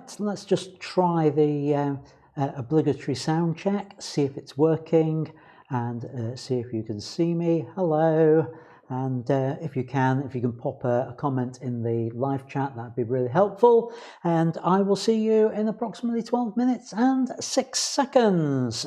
Right, let's just try the obligatory sound check, see if it's working, and see if you can see me. Hello, and if you can pop a comment in the live chat, that'd be really helpful. And I will see you in approximately 12 minutes and 6 seconds.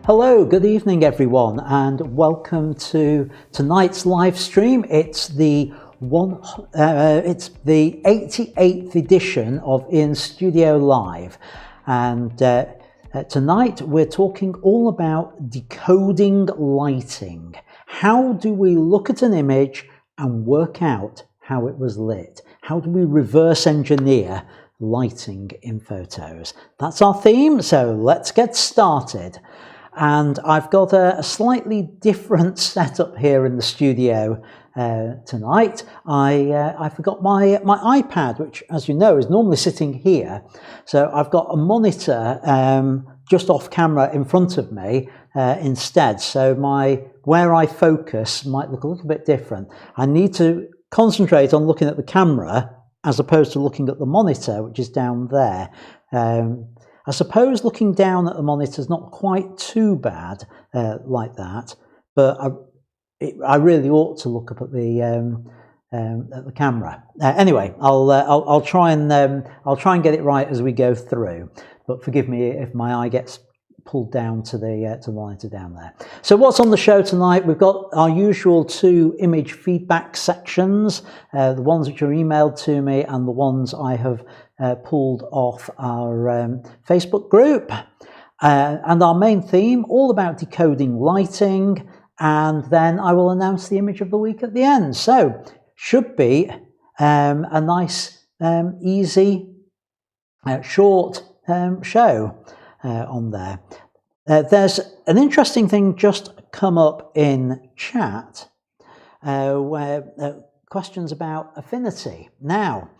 Hello, good evening everyone, and welcome to tonight's live stream. It's the 88th edition of In Studio Live, and tonight we're talking all about decoding lighting. How do we look at an image and work out how it was lit? How do we reverse engineer lighting in photos? That's our theme, so let's get started. And I've got a slightly different setup here in the studio tonight. I forgot my iPad, which, as you know, is normally sitting here. So I've got a monitor just off camera in front of me instead. So where I focus might look a little bit different. I need to concentrate on looking at the camera as opposed to looking at the monitor, which is down there. I suppose looking down at the monitor is not quite too bad like that, but I really ought to look up at the camera. Anyway, I'll try and get it right as we go through. But forgive me if my eye gets pulled down to the monitor down there. So what's on the show tonight? We've got our usual 2 image feedback sections, the ones which are emailed to me and the ones I have pulled off our Facebook group, and our main theme all about decoding lighting, and then I will announce the image of the week at the end. So should be a nice easy short show on there. There's an interesting thing just come up in chat where questions about affinity. Now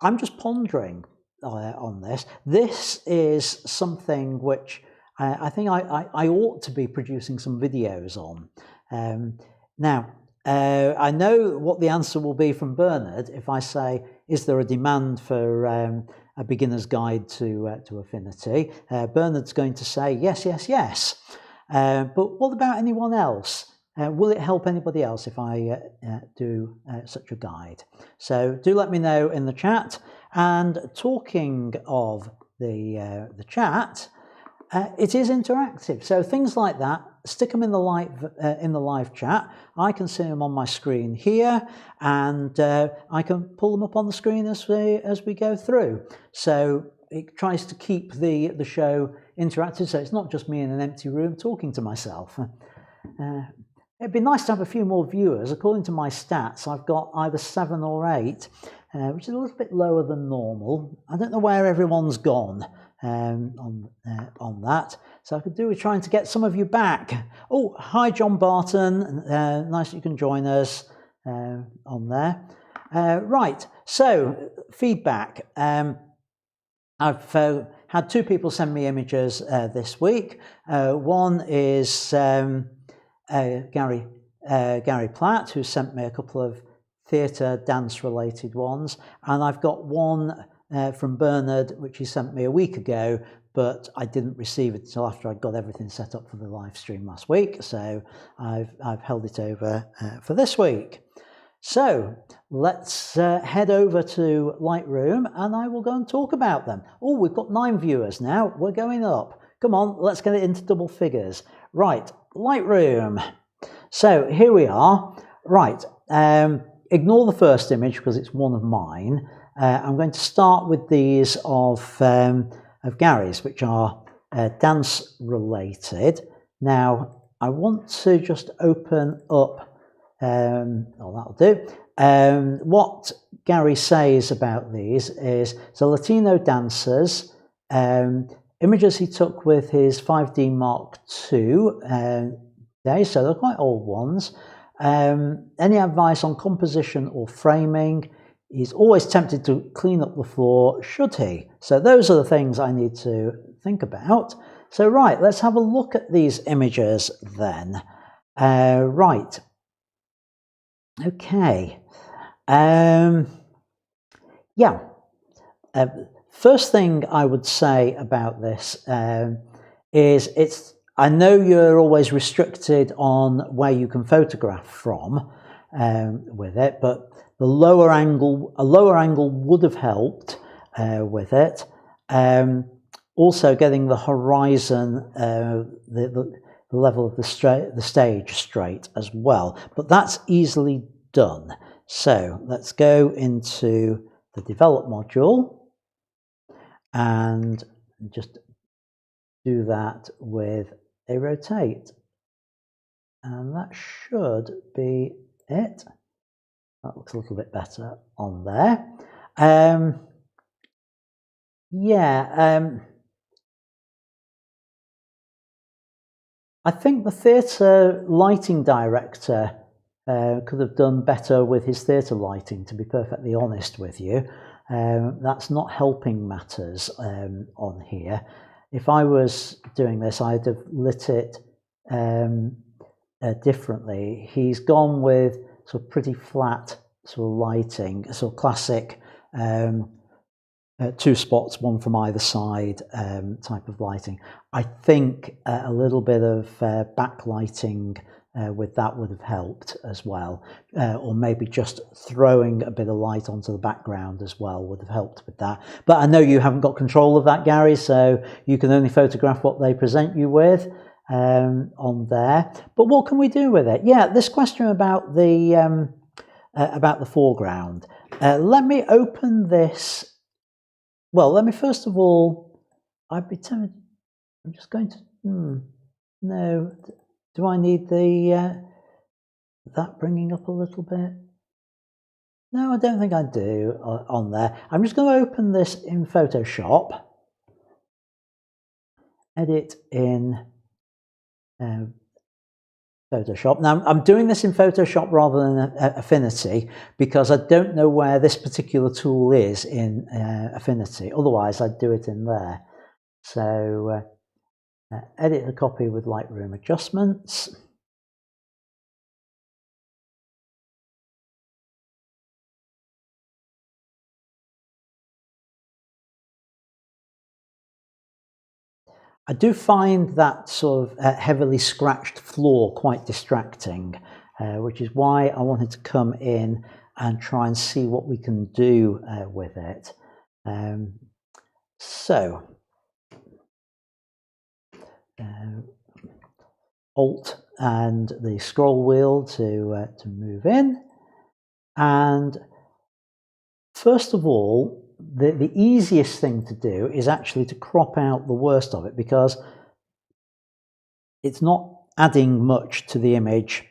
I'm just pondering on this. This is something which I think I ought to be producing some videos on. Now, I know what the answer will be from Bernard if I say, is there a demand for a beginner's guide to affinity? Bernard's going to say, yes, yes, yes. But what about anyone else? Will it help anybody else if I do such a guide? So do let me know in the chat. And talking of the chat, it is interactive. So things like that, stick them in the live chat. I can see them on my screen here, and I can pull them up on the screen as we go through. So it tries to keep the show interactive. So it's not just me in an empty room talking to myself. It'd be nice to have a few more viewers. According to my stats, I've got either 7 or 8, which is a little bit lower than normal. I don't know where everyone's gone on that. So I could do with trying to get some of you back. Oh, hi, John Barton. Nice that you can join us on there. Right, so feedback. I've had 2 people send me images this week. One is Gary Platt, who sent me a couple of theatre dance related ones, and I've got one from Bernard which he sent me a week ago, but I didn't receive it until after I got everything set up for the live stream last week, so I've held it over for this week. So let's head over to Lightroom and I will go and talk about them. Oh, we've got 9 viewers now. We're going up. Come on, let's get it into double figures. Right, Lightroom. So here we are. Right, ignore the first image because it's one of mine. I'm going to start with these of Gary's, which are dance related. Now, I want to just open up, that'll do. What Gary says about these is, so Latino dancers, images he took with his 5D Mark II days, so they're quite old ones. Any advice on composition or framing? He's always tempted to clean up the floor, should he? So those are the things I need to think about. So right, let's have a look at these images then. Right. Okay. Yeah. First thing I would say about this is I know you're always restricted on where you can photograph from with it, but a lower angle would have helped with it. also getting the horizon, the level of the stage straight as well. But that's easily done. So let's go into the develop module and just do that with a rotate. And that should be it. That looks a little bit better on there. I think the theatre lighting director could have done better with his theatre lighting, to be perfectly honest with you. That's not helping matters on here. If I was doing this, I'd have lit it differently. He's gone with sort of pretty flat sort of lighting, sort of classic 2 spots, one from either side type of lighting. I think a little bit of backlighting with that would have helped as well, or maybe just throwing a bit of light onto the background as well would have helped with that. But I know you haven't got control of that, Gary, so you can only photograph what they present you with on there. But what can we do with it? Yeah, this question about the foreground. Let me open this. Well, let me first of all, I'd be tempted, I'm just going to, no, do I need the, that bringing up a little bit? No, I don't think I do on there. I'm just going to open this in Photoshop, edit in Photoshop. Now, I'm doing this in Photoshop rather than Affinity because I don't know where this particular tool is in Affinity. Otherwise, I'd do it in there. So, edit the copy with Lightroom adjustments. I do find that sort of heavily scratched floor quite distracting, which is why I wanted to come in and try and see what we can do with it. Alt and the scroll wheel to move in. And first of all, the easiest thing to do is actually to crop out the worst of it because it's not adding much to the image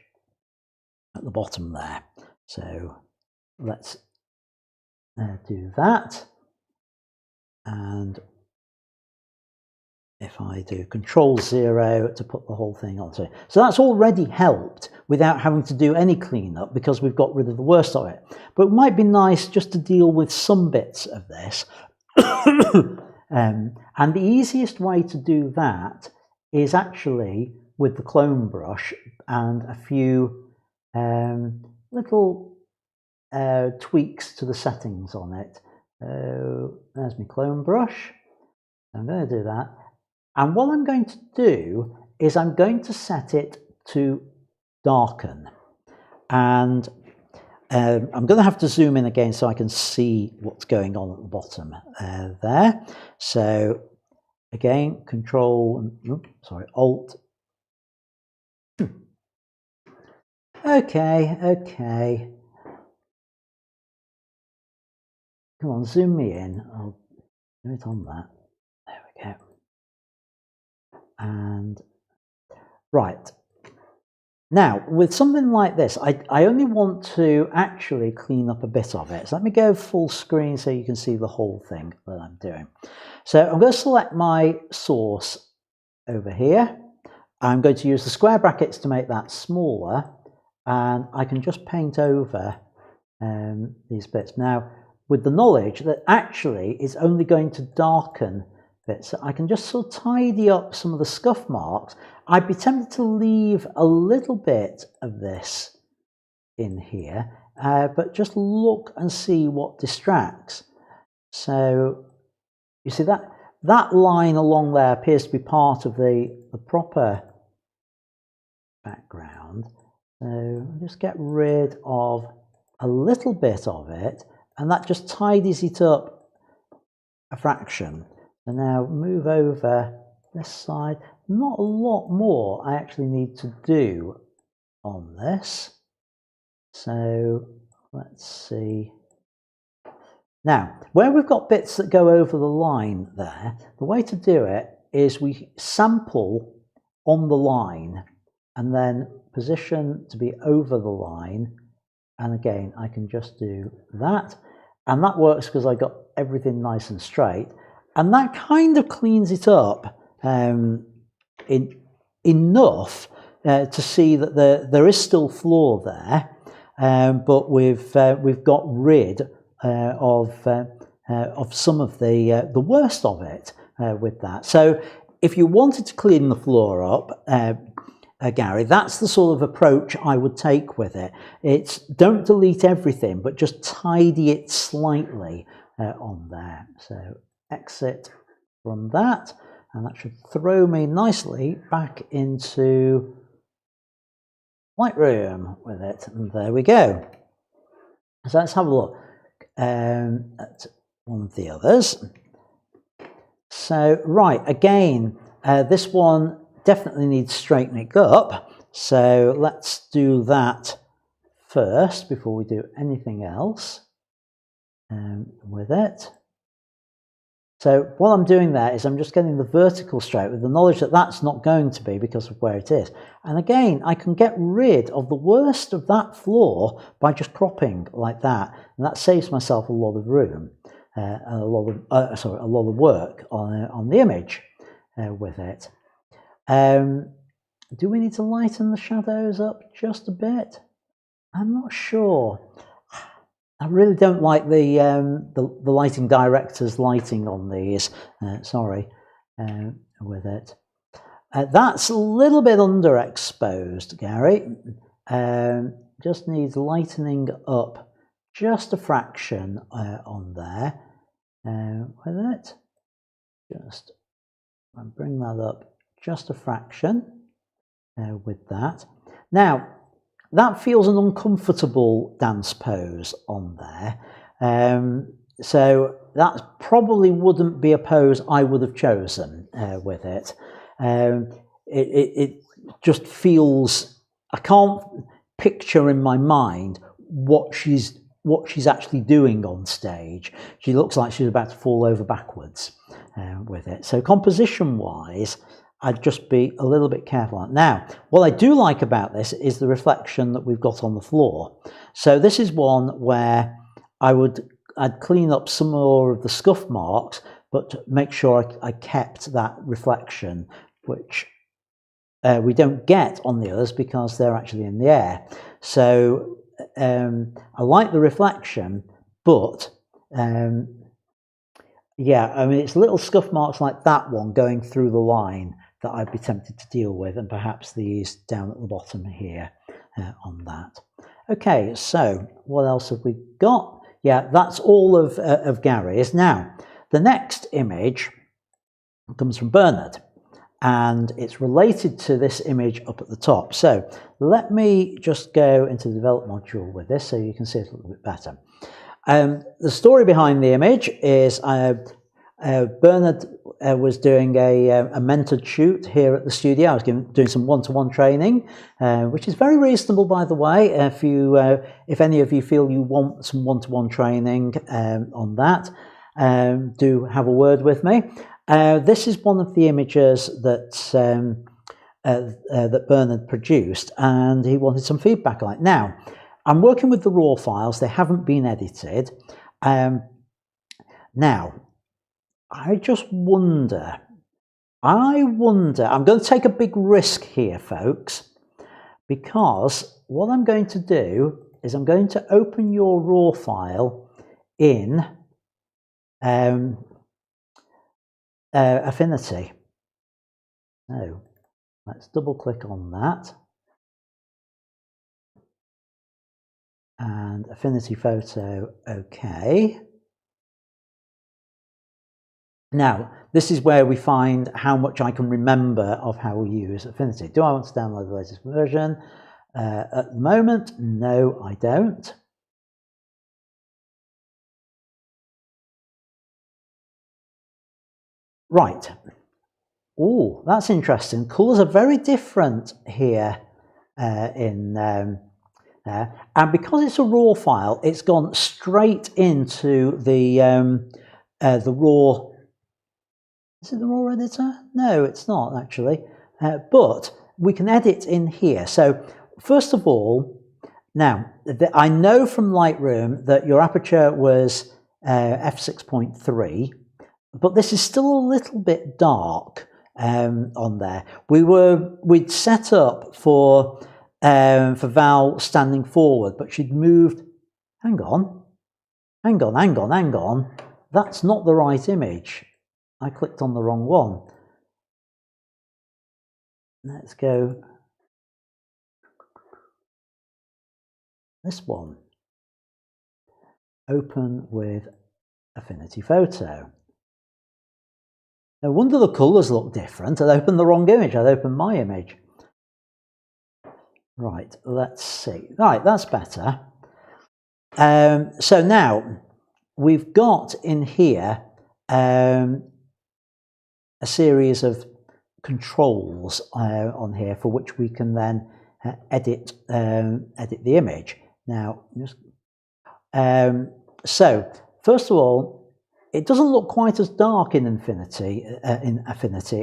at the bottom there. So let's do that. And if I do Control-0 to put the whole thing onto it. So that's already helped without having to do any cleanup because we've got rid of the worst of it. But it might be nice just to deal with some bits of this. And the easiest way to do that is actually with the clone brush and a few little tweaks to the settings on it. There's my clone brush. I'm going to do that. And what I'm going to do is I'm going to set it to darken. And I'm going to have to zoom in again so I can see what's going on at the bottom there. So again, Alt. Okay. Come on, zoom me in. I'll do it on that. There we go. And right. Now, with something like this, I only want to actually clean up a bit of it. So let me go full screen so you can see the whole thing that I'm doing. So I'm going to select my source over here. I'm going to use the square brackets to make that smaller. And I can just paint over these bits. Now, with the knowledge that actually it's only going to darken bits, I can just sort of tidy up some of the scuff marks. I'd be tempted to leave a little bit of this in here, but just look and see what distracts. So you see that line along there appears to be part of the proper background. So just get rid of a little bit of it, and that just tidies it up a fraction. So now move over this side. Not a lot more I actually need to do on this. So let's see. Now, where we've got bits that go over the line there, the way to do it is we sample on the line and then position to be over the line. And again, I can just do that. And that works because I got everything nice and straight. And that kind of cleans it up enough to see that there is still floor there, but we've got rid of some of the worst of it with that. So if you wanted to clean the floor up, Gary, that's the sort of approach I would take with it. It's don't delete everything, but just tidy it slightly on there. So exit from that, and that should throw me nicely back into Lightroom with it. And there we go. So let's have a look at one of the others. So right, again, this one definitely needs straightening up. So let's do that first before we do anything else with it. So what I'm doing there is I'm just getting the vertical straight with the knowledge that that's not going to be because of where it is. And again, I can get rid of the worst of that floor by just cropping like that. And that saves myself a lot of room, a lot of work on the image with it. Do we need to lighten the shadows up just a bit? I'm not sure. I really don't like the lighting director's lighting on these. Sorry, with it. That's a little bit underexposed, Gary. Just needs lightening up just a fraction on there with it. Just bring that up just a fraction with that. Now, that feels an uncomfortable dance pose on there. So that probably wouldn't be a pose I would have chosen with it. It just feels, I can't picture in my mind what she's actually doing on stage. She looks like she's about to fall over backwards with it. So composition wise, I'd just be a little bit careful. Now, what I do like about this is the reflection that we've got on the floor. So this is one where I'd clean up some more of the scuff marks, but make sure I kept that reflection, which we don't get on the others because they're actually in the air. So I like the reflection, but yeah, I mean, it's little scuff marks like that one going through the line that I'd be tempted to deal with, and perhaps these down at the bottom here on that. Okay, so what else have we got? Yeah, that's all of Gary's. Now, the next image comes from Bernard, and it's related to this image up at the top. So let me just go into the develop module with this so you can see it a little bit better. The story behind the image is Bernard was doing a mentored shoot here at the studio. I was doing some one-to-one training, which is very reasonable, by the way. If any of you feel you want some one-to-one training on that, do have a word with me. This is one of the images that that Bernard produced, and he wanted some feedback on it. Now, I'm working with the raw files; they haven't been edited. Now, I just wonder, I'm going to take a big risk here, folks, because what I'm going to do is I'm going to open your raw file in Affinity. So let's double click on that. And Affinity Photo, okay. Now, this is where we find how much I can remember of how we use Affinity. Do I want to download the latest version? At the moment, no, I don't. Right. Oh, that's interesting. Colours are very different here in there. And because it's a raw file, it's gone straight into the raw. Is it the raw editor? No, it's not actually. But we can edit in here. So first of all, now I know from Lightroom that your aperture was f6.3, but this is still a little bit dark on there. We'd set up for Val standing forward, but she'd moved. Hang on. That's not the right image. I clicked on the wrong one. Let's go this one. Open with Affinity Photo. No wonder the colours look different. I'd opened the wrong image. I'd opened my image. Right, let's see. Right, that's better. So now we've got in here a series of controls on here for which we can then edit the image. Now, so first of all, it doesn't look quite as dark in Affinity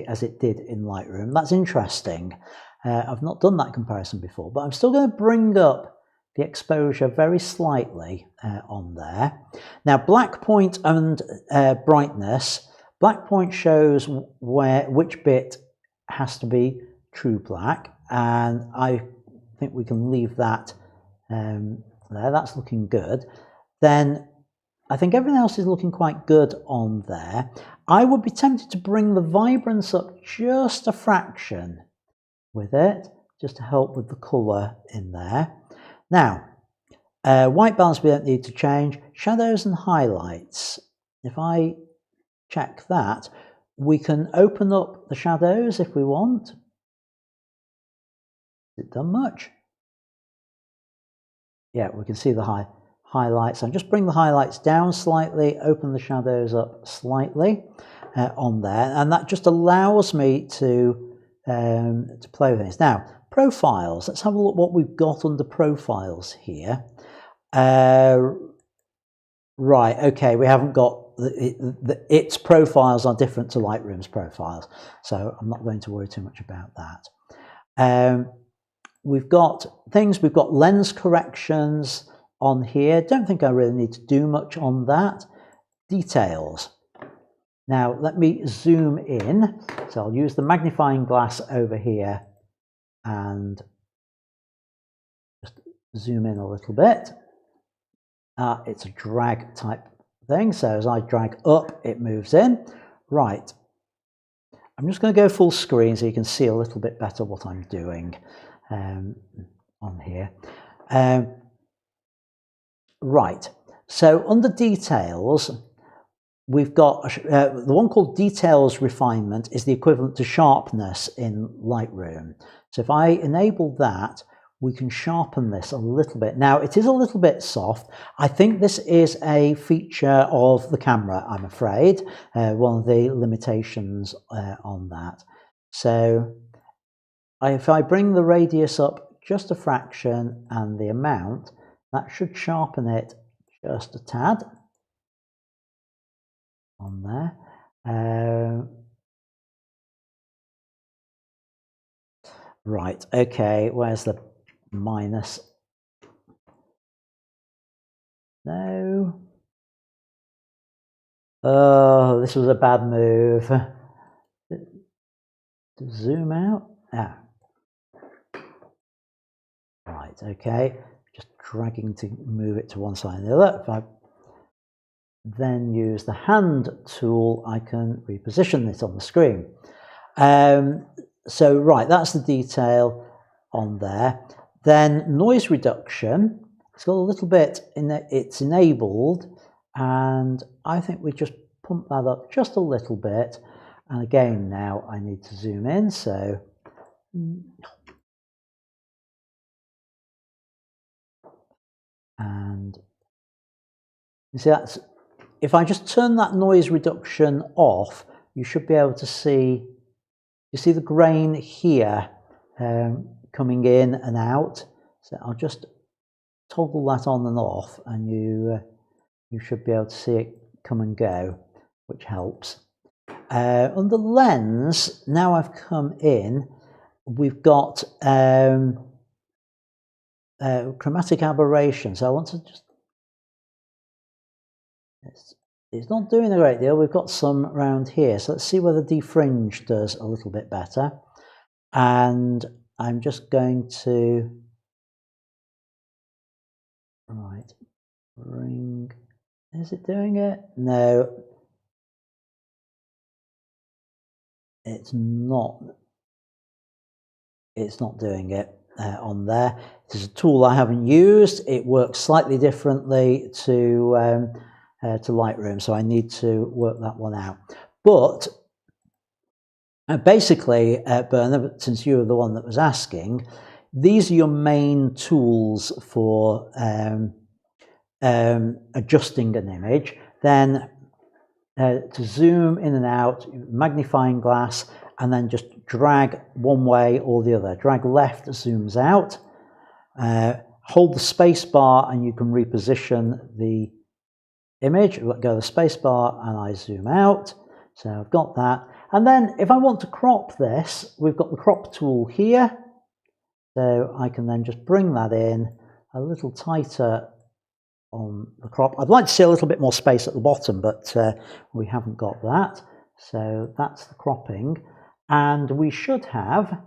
as it did in Lightroom. That's interesting. I've not done that comparison before, but I'm still going to bring up the exposure very slightly on there. Now, black point and brightness. Black point shows which bit has to be true black, and I think we can leave that there. That's looking good. Then I think everything else is looking quite good on there. I would be tempted to bring the vibrance up just a fraction with it, just to help with the colour in there. Now, white balance we don't need to change. Shadows and highlights. If I check that, we can open up the shadows if we want. Has it done much? Yeah, we can see the highlights. And just bring the highlights down slightly, open the shadows up slightly on there, and that just allows me to play with things. Now, profiles. Let's have a look what we've got under profiles here. Right, okay, we haven't got its profiles are different to Lightroom's profiles, so I'm not going to worry too much about that. We've got things, we've got lens corrections on here. Don't think I really need to do much on that. Details. Now let me zoom in. So I'll use the magnifying glass over here and just zoom in a little bit. It's a drag type thing, so as I drag up, it moves in. Right. I'm just going to go full screen so you can see a little bit better what I'm doing on here. Right, so under details, we've got the one called Details Refinement is the equivalent to sharpness in Lightroom. So if I enable that, we can sharpen this a little bit. Now, it is a little bit soft. I think this is a feature of the camera, I'm afraid, one of the limitations on that. So if I bring the radius up just a fraction and the amount, that should sharpen it just a tad on there. Right, okay, where's the minus? No. Oh, this was a bad move. Zoom out. Ah. Right, okay. Just dragging to move it to one side and the other. If I then use the hand tool, I can reposition it on the screen. So right, that's the detail on there. Then noise reduction. It's got a little bit in it, it's enabled, and I think we just pump that up just a little bit. And again, now I need to zoom in, so and you see that's, if I just turn that noise reduction off, you should be able to see, you see the grain here coming in and out. So I'll just toggle that on and off, and you should be able to see it come and go, which helps. Under lens, now I've come in, we've got chromatic aberration. So I want to just, it's not doing a great deal. We've got some around here. So let's see whether defringe does a little bit better. And I'm just going to, right, bring, is it doing it? No, it's not doing it on there. This is a tool I haven't used. It works slightly differently to Lightroom, so I need to work that one out. But basically, Bernard, since you were the one that was asking, these are your main tools for adjusting an image. Then to zoom in and out, magnifying glass, and then just drag one way or the other. Drag left, zooms out. Hold the space bar and you can reposition the image. Let go of the space bar and I zoom out. So I've got that. And then if I want to crop this, we've got the crop tool here. So I can then just bring that in a little tighter on the crop. I'd like to see a little bit more space at the bottom, but we haven't got that. So that's the cropping. And we should have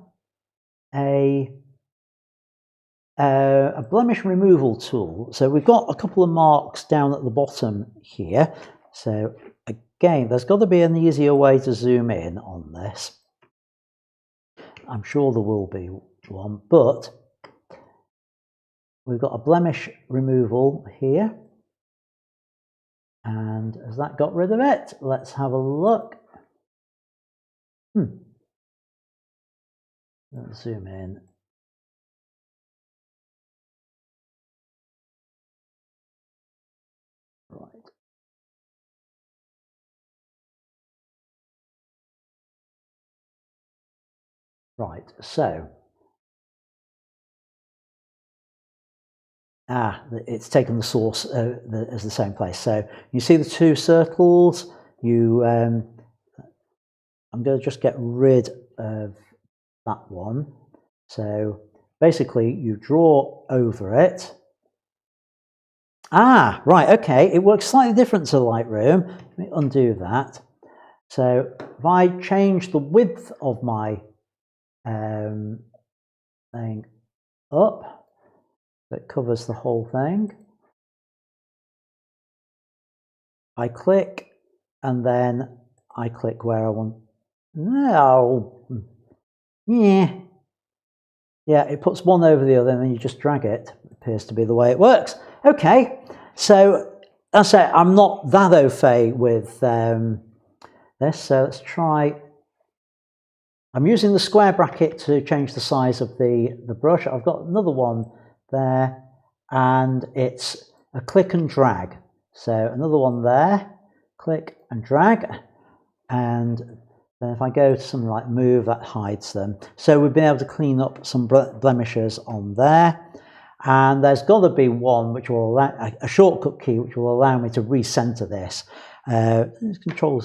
a blemish removal tool. So we've got a couple of marks down at the bottom here. So again, there's got to be an easier way to zoom in on this. I'm sure there will be one, but we've got a blemish removal here. And has that got rid of it? Let's have a look. Let's zoom in. Right. Right, so it's taken the source as the same place. So you see the two circles. I'm going to just get rid of that one. So basically you draw over it. Right, okay, it works slightly different to Lightroom. Let me undo that. So if I change the width of my thing up, that covers the whole thing. I click and then I click where I want. No. Yeah, it puts one over the other and then you just drag it. Appears to be the way it works. Okay, so that's it. I'm not that au fait with this, so let's try. I'm using the square bracket to change the size of the brush. I've got another one there, and it's a click and drag. So another one there, click and drag, and then if I go to something like move, that hides them. So we've been able to clean up some blemishes on there. And there's got to be one which will allow a shortcut key which will allow me to recenter this. Control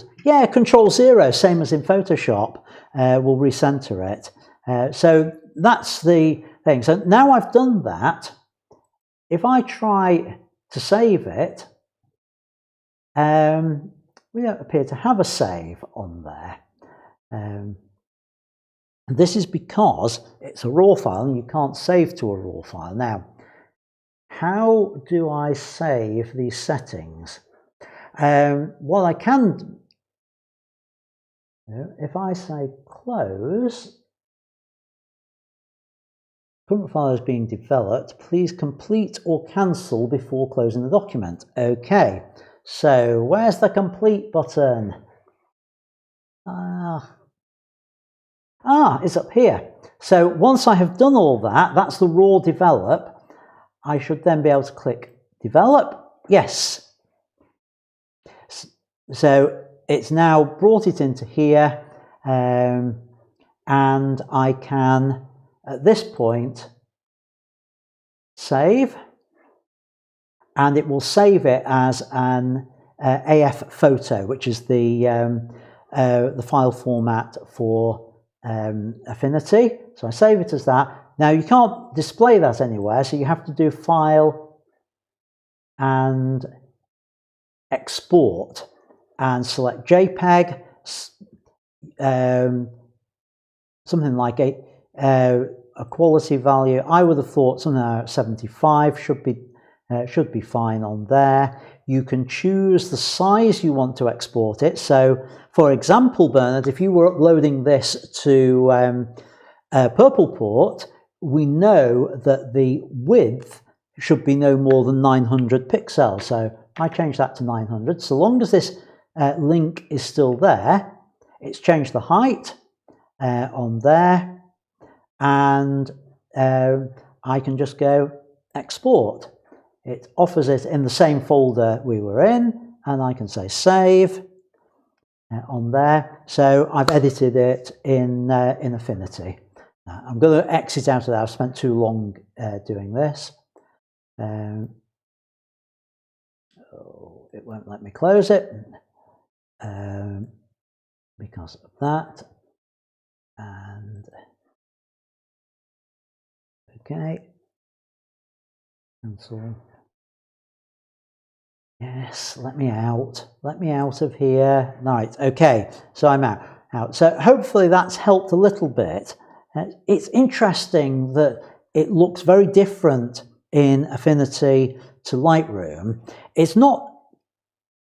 0, same as in Photoshop, will recenter it. So that's the thing. So now I've done that, if I try to save it, we don't appear to have a save on there. This is because it's a raw file and you can't save to a raw file. Now, how do I save these settings? What I can do, if I say close, current file is being developed, please complete or cancel before closing the document. Okay, so where's the complete button? It's up here. So once I have done all that, that's the raw develop, I should then be able to click develop. Yes. So it's now brought it into here, and I can, at this point, save, and it will save it as an AF photo, which is the file format for Affinity. So I save it as that. Now you can't display that anywhere, so you have to do File and Export and select JPEG, something like a quality value. I would have thought something like 75 should be fine on there. You can choose the size you want to export it. So, for example, Bernard, if you were uploading this to Purpleport, we know that the width should be no more than 900 pixels. So I change that to 900. So long as this link is still there, it's changed the height on there, and I can just go export. It offers it in the same folder we were in, and I can say save on there. So I've edited it in Affinity. I'm going to exit out of that. I've spent too long doing this. It won't let me close it because of that. And okay, cancel. Yes, let me out of here. Right, okay, so I'm out. So hopefully that's helped a little bit. It's interesting that it looks very different in Affinity to Lightroom. It's not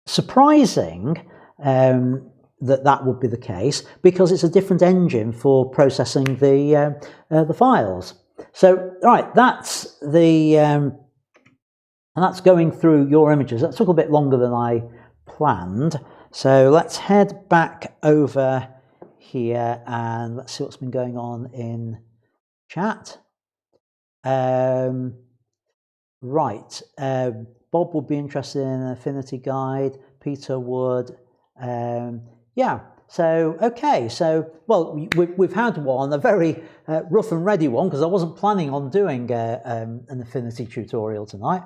surprising that would be the case, because it's a different engine for processing the files. So right, that's the and that's going through your images. That took a bit longer than I planned. So let's head back over here and let's see what's been going on in chat. Right, Bob would be interested in an Affinity guide. Peter would. Yeah, so okay, so well, we've had one, a very rough and ready one, because I wasn't planning on doing an Affinity tutorial tonight.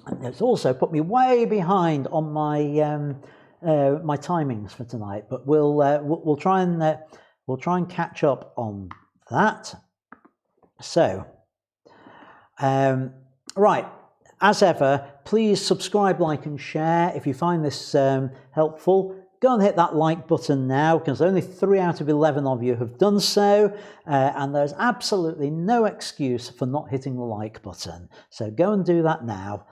And it's also put me way behind on my my timings for tonight, but we'll try and catch up on that. So, right, as ever, please subscribe, like, and share. If you find this helpful, go and hit that like button now, because only 3 out of 11 of you have done so, and there's absolutely no excuse for not hitting the like button. So go and do that now,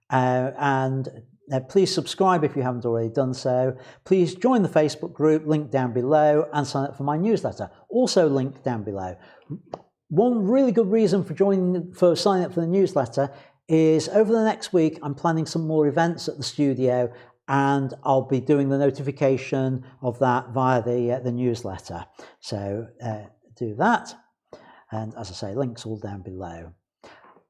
and please subscribe if you haven't already done so. Please join the Facebook group, link down below, and sign up for my newsletter, also linked down below. One really good reason for signing up for the newsletter is over the next week I'm planning some more events at the studio, and I'll be doing the notification of that via the newsletter. So do that, and as I say, links all down below.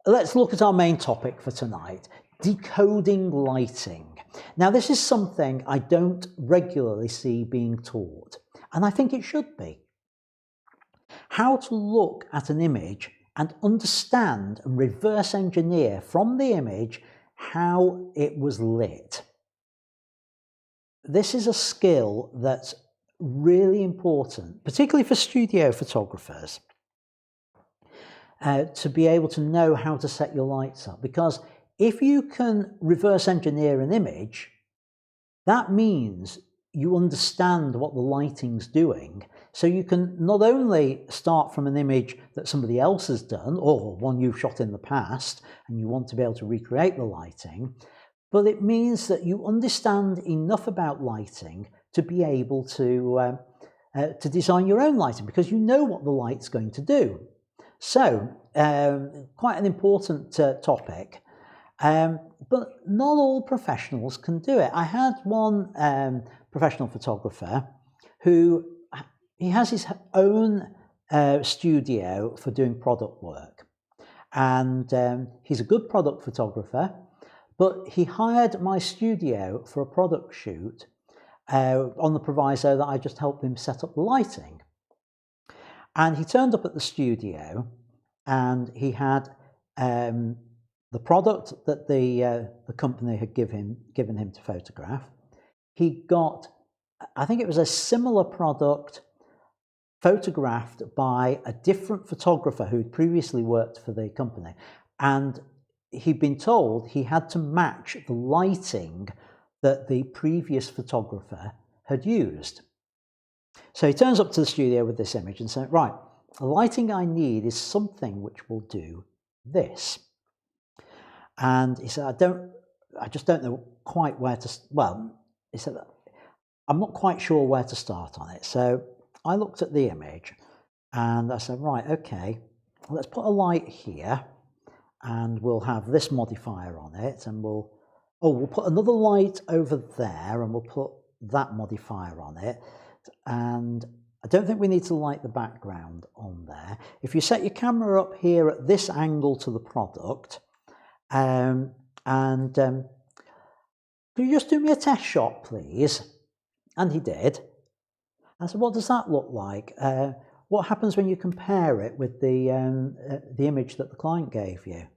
Let's look at our main topic for tonight: decoding lighting. Now, this is something I don't regularly see being taught, and I think it should be. How to look at an image and understand and reverse engineer from the image how it was lit. This is a skill that's really important, particularly for studio photographers, to be able to know how to set your lights up. Because if you can reverse engineer an image, that means you understand what the lighting's doing. So you can not only start from an image that somebody else has done, or one you've shot in the past, and you want to be able to recreate the lighting, but it means that you understand enough about lighting to be able to design your own lighting, because you know what the light's going to do. So, quite an important topic, but not all professionals can do it. I had one professional photographer who he has his own studio for doing product work, and he's a good product photographer, but he hired my studio for a product shoot on the proviso that I just helped him set up the lighting. And he turned up at the studio and he had the product that the company had given him to photograph. He got, I think it was a similar product photographed by a different photographer who'd previously worked for the company. And he'd been told he had to match the lighting that the previous photographer had used. So he turns up to the studio with this image and says, right, the lighting I need is something which will do this. And he said, I just don't know quite where to, well, he said, I'm not quite sure where to start on it. So I looked at the image and I said, right, okay, let's put a light here and we'll have this modifier on it, and we'll put another light over there and we'll put that modifier on it. And I don't think we need to light the background on there. If you set your camera up here at this angle to the product, could you just do me a test shot, please? And he did. I said, what does that look like? What happens when you compare it with the image that the client gave you?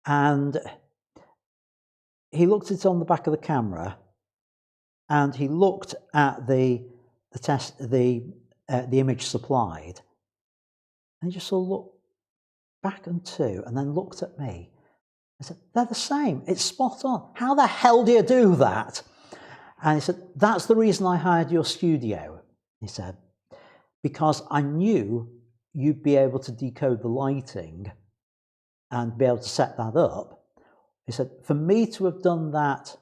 And he looked at it on the back of the camera, and he looked at the image supplied, and he just sort of looked back and then looked at me. I said, they're the same. It's spot on. How the hell do you do that? And he said, that's the reason I hired your studio, he said, because I knew you'd be able to decode the lighting and be able to set that up. He said, for me to have done that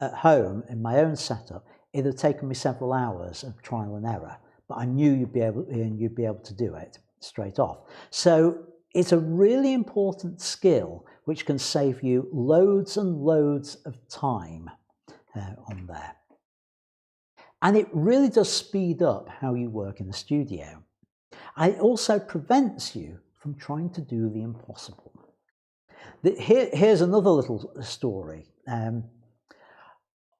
at home in my own setup, it had taken me several hours of trial and error, but I knew you'd be able to do it straight off. So it's a really important skill which can save you loads and loads of time on there. And it really does speed up how you work in the studio. And it also prevents you from trying to do the impossible. Here's another little story.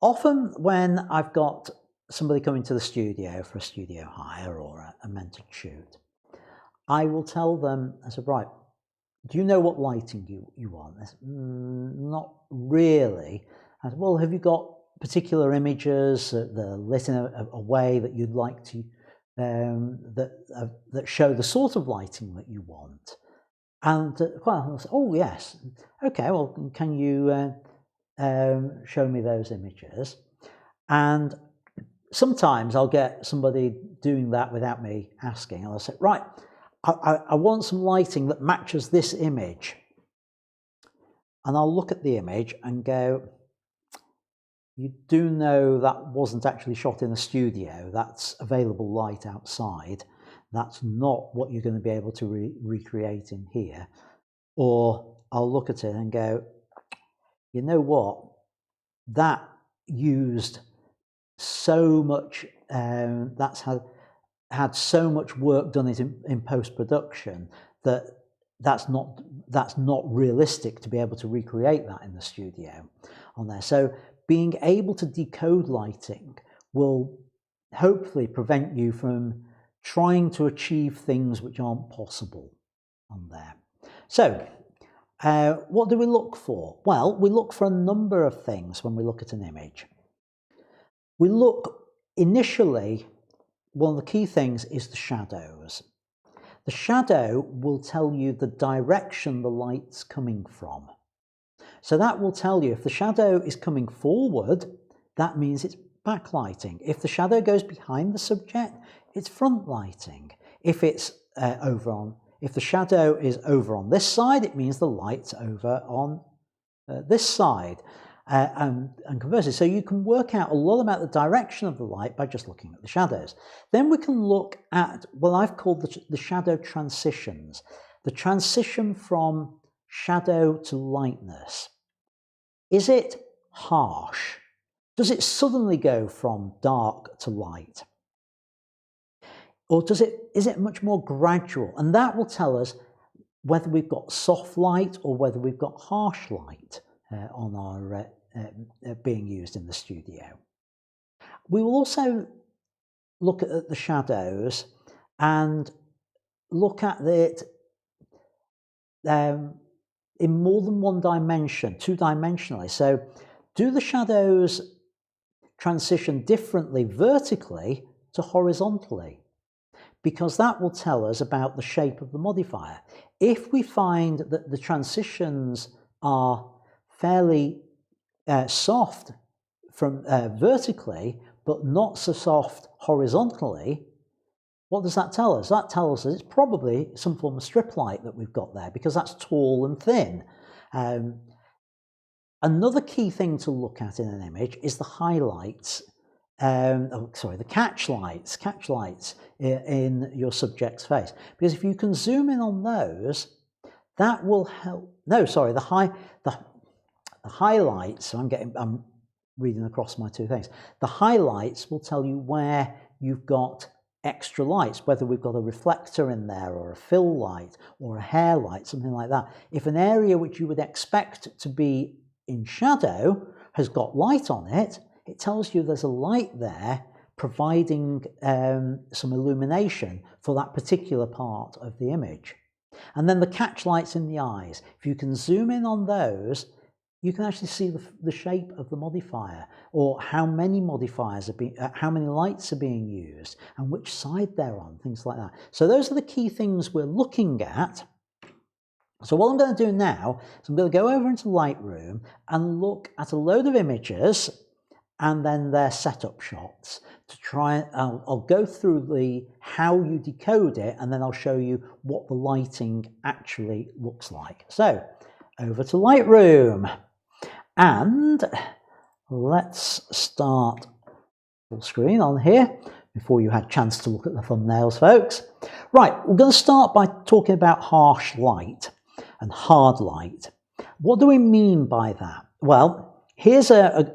Often when I've got somebody coming to the studio for a studio hire or a mentored shoot, I will tell them, I said, right, do you know what lighting you want? I said, not really. I said, well, have you got particular images that are lit in a way that you'd like to, that show the sort of lighting that you want? And well, I said, oh yes, okay, well, can you show me those images? And sometimes I'll get somebody doing that without me asking, and I'll say, right, I want some lighting that matches this image. And I'll look at the image and go, you do know that wasn't actually shot in a studio, that's available light outside. That's not what you're going to be able to recreate in here. Or I'll look at it and go, you know what, that used so much, that's had so much work done in post-production that that's not realistic to be able to recreate that in the studio on there. So being able to decode lighting will hopefully prevent you from trying to achieve things which aren't possible on there. So what do we look for? Well, we look for a number of things when we look at an image. We look initially, one of the key things is the shadows. The shadow will tell you the direction the light's coming from. So that will tell you if the shadow is coming forward, that means it's backlighting. If the shadow goes behind the subject, it's front lighting. If it's if the shadow is over on this side, it means the light's over on this side. And conversely, so you can work out a lot about the direction of the light by just looking at the shadows. Then we can look at what I've called the shadow transitions, the transition from shadow to lightness. Is it harsh? Does it suddenly go from dark to light? Or is it much more gradual? And that will tell us whether we've got soft light or whether we've got harsh light on our being used in the studio. We will also look at the shadows and look at it in more than one dimension, two-dimensionally. So do the shadows transition differently vertically to horizontally? Because that will tell us about the shape of the modifier. If we find that the transitions are fairly soft from vertically, but not so soft horizontally, what does that tell us? That tells us it's probably some form of strip light that we've got there, because that's tall and thin. Another key thing to look at in an image is the highlights, the catch lights in your subject's face. Because if you can zoom in on those, that will help. No, sorry, the highlights. So I'm reading across my two things. The highlights will tell you where you've got extra lights, whether we've got a reflector in there or a fill light or a hair light, something like that. If an area which you would expect to be in shadow has got light on it, it tells you there's a light there providing some illumination for that particular part of the image. And then the catch lights in the eyes. If you can zoom in on those, you can actually see the shape of the modifier, or how many modifiers are being, how many lights are being used, and which side they're on, things like that. So those are the key things we're looking at. So what I'm going to do now is I'm going to go over into Lightroom and look at a load of images and then their setup shots to try. I'll go through how you decode it, and then I'll show you what the lighting actually looks like. So over to Lightroom. And let's start full screen on here before you had a chance to look at the thumbnails, folks. Right, we're going to start by talking about harsh light and hard light. What do we mean by that? Well, here's a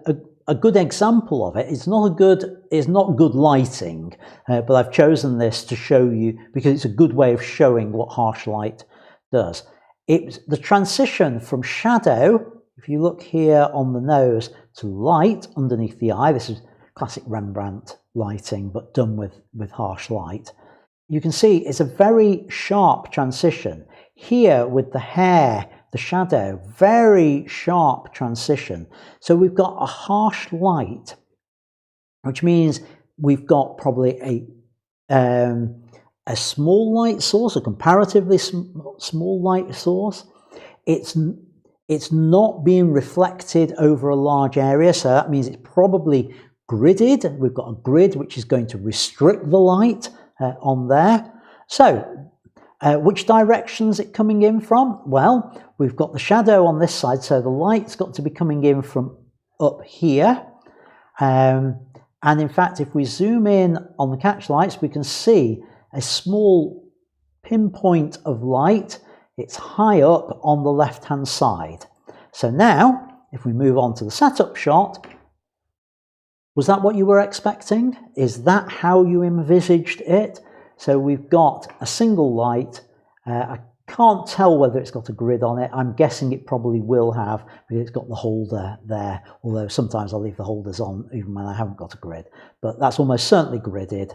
good example of it. It's not good lighting, but I've chosen this to show you because it's a good way of showing what harsh light does. It's the transition from shadow. If you look here on the nose, to light underneath the eye, this is classic Rembrandt lighting, but done with harsh light. You can see it's a very sharp transition. Here with the hair, the shadow, very sharp transition. So we've got a harsh light, which means we've got probably a small light source, a comparatively small light source. It's not being reflected over a large area, so that means it's probably gridded. We've got a grid which is going to restrict the light on there. So, which direction is it coming in from? Well, we've got the shadow on this side, so the light's got to be coming in from up here. And in fact, if we zoom in on the catch lights, we can see a small pinpoint of light. It's high up on the left-hand side. So now, if we move on to the setup shot, was that what you were expecting? Is that how you envisaged it? So we've got a single light. I can't tell whether it's got a grid on it. I'm guessing it probably will have, because it's got the holder there, although sometimes I leave the holders on even when I haven't got a grid. But that's almost certainly gridded,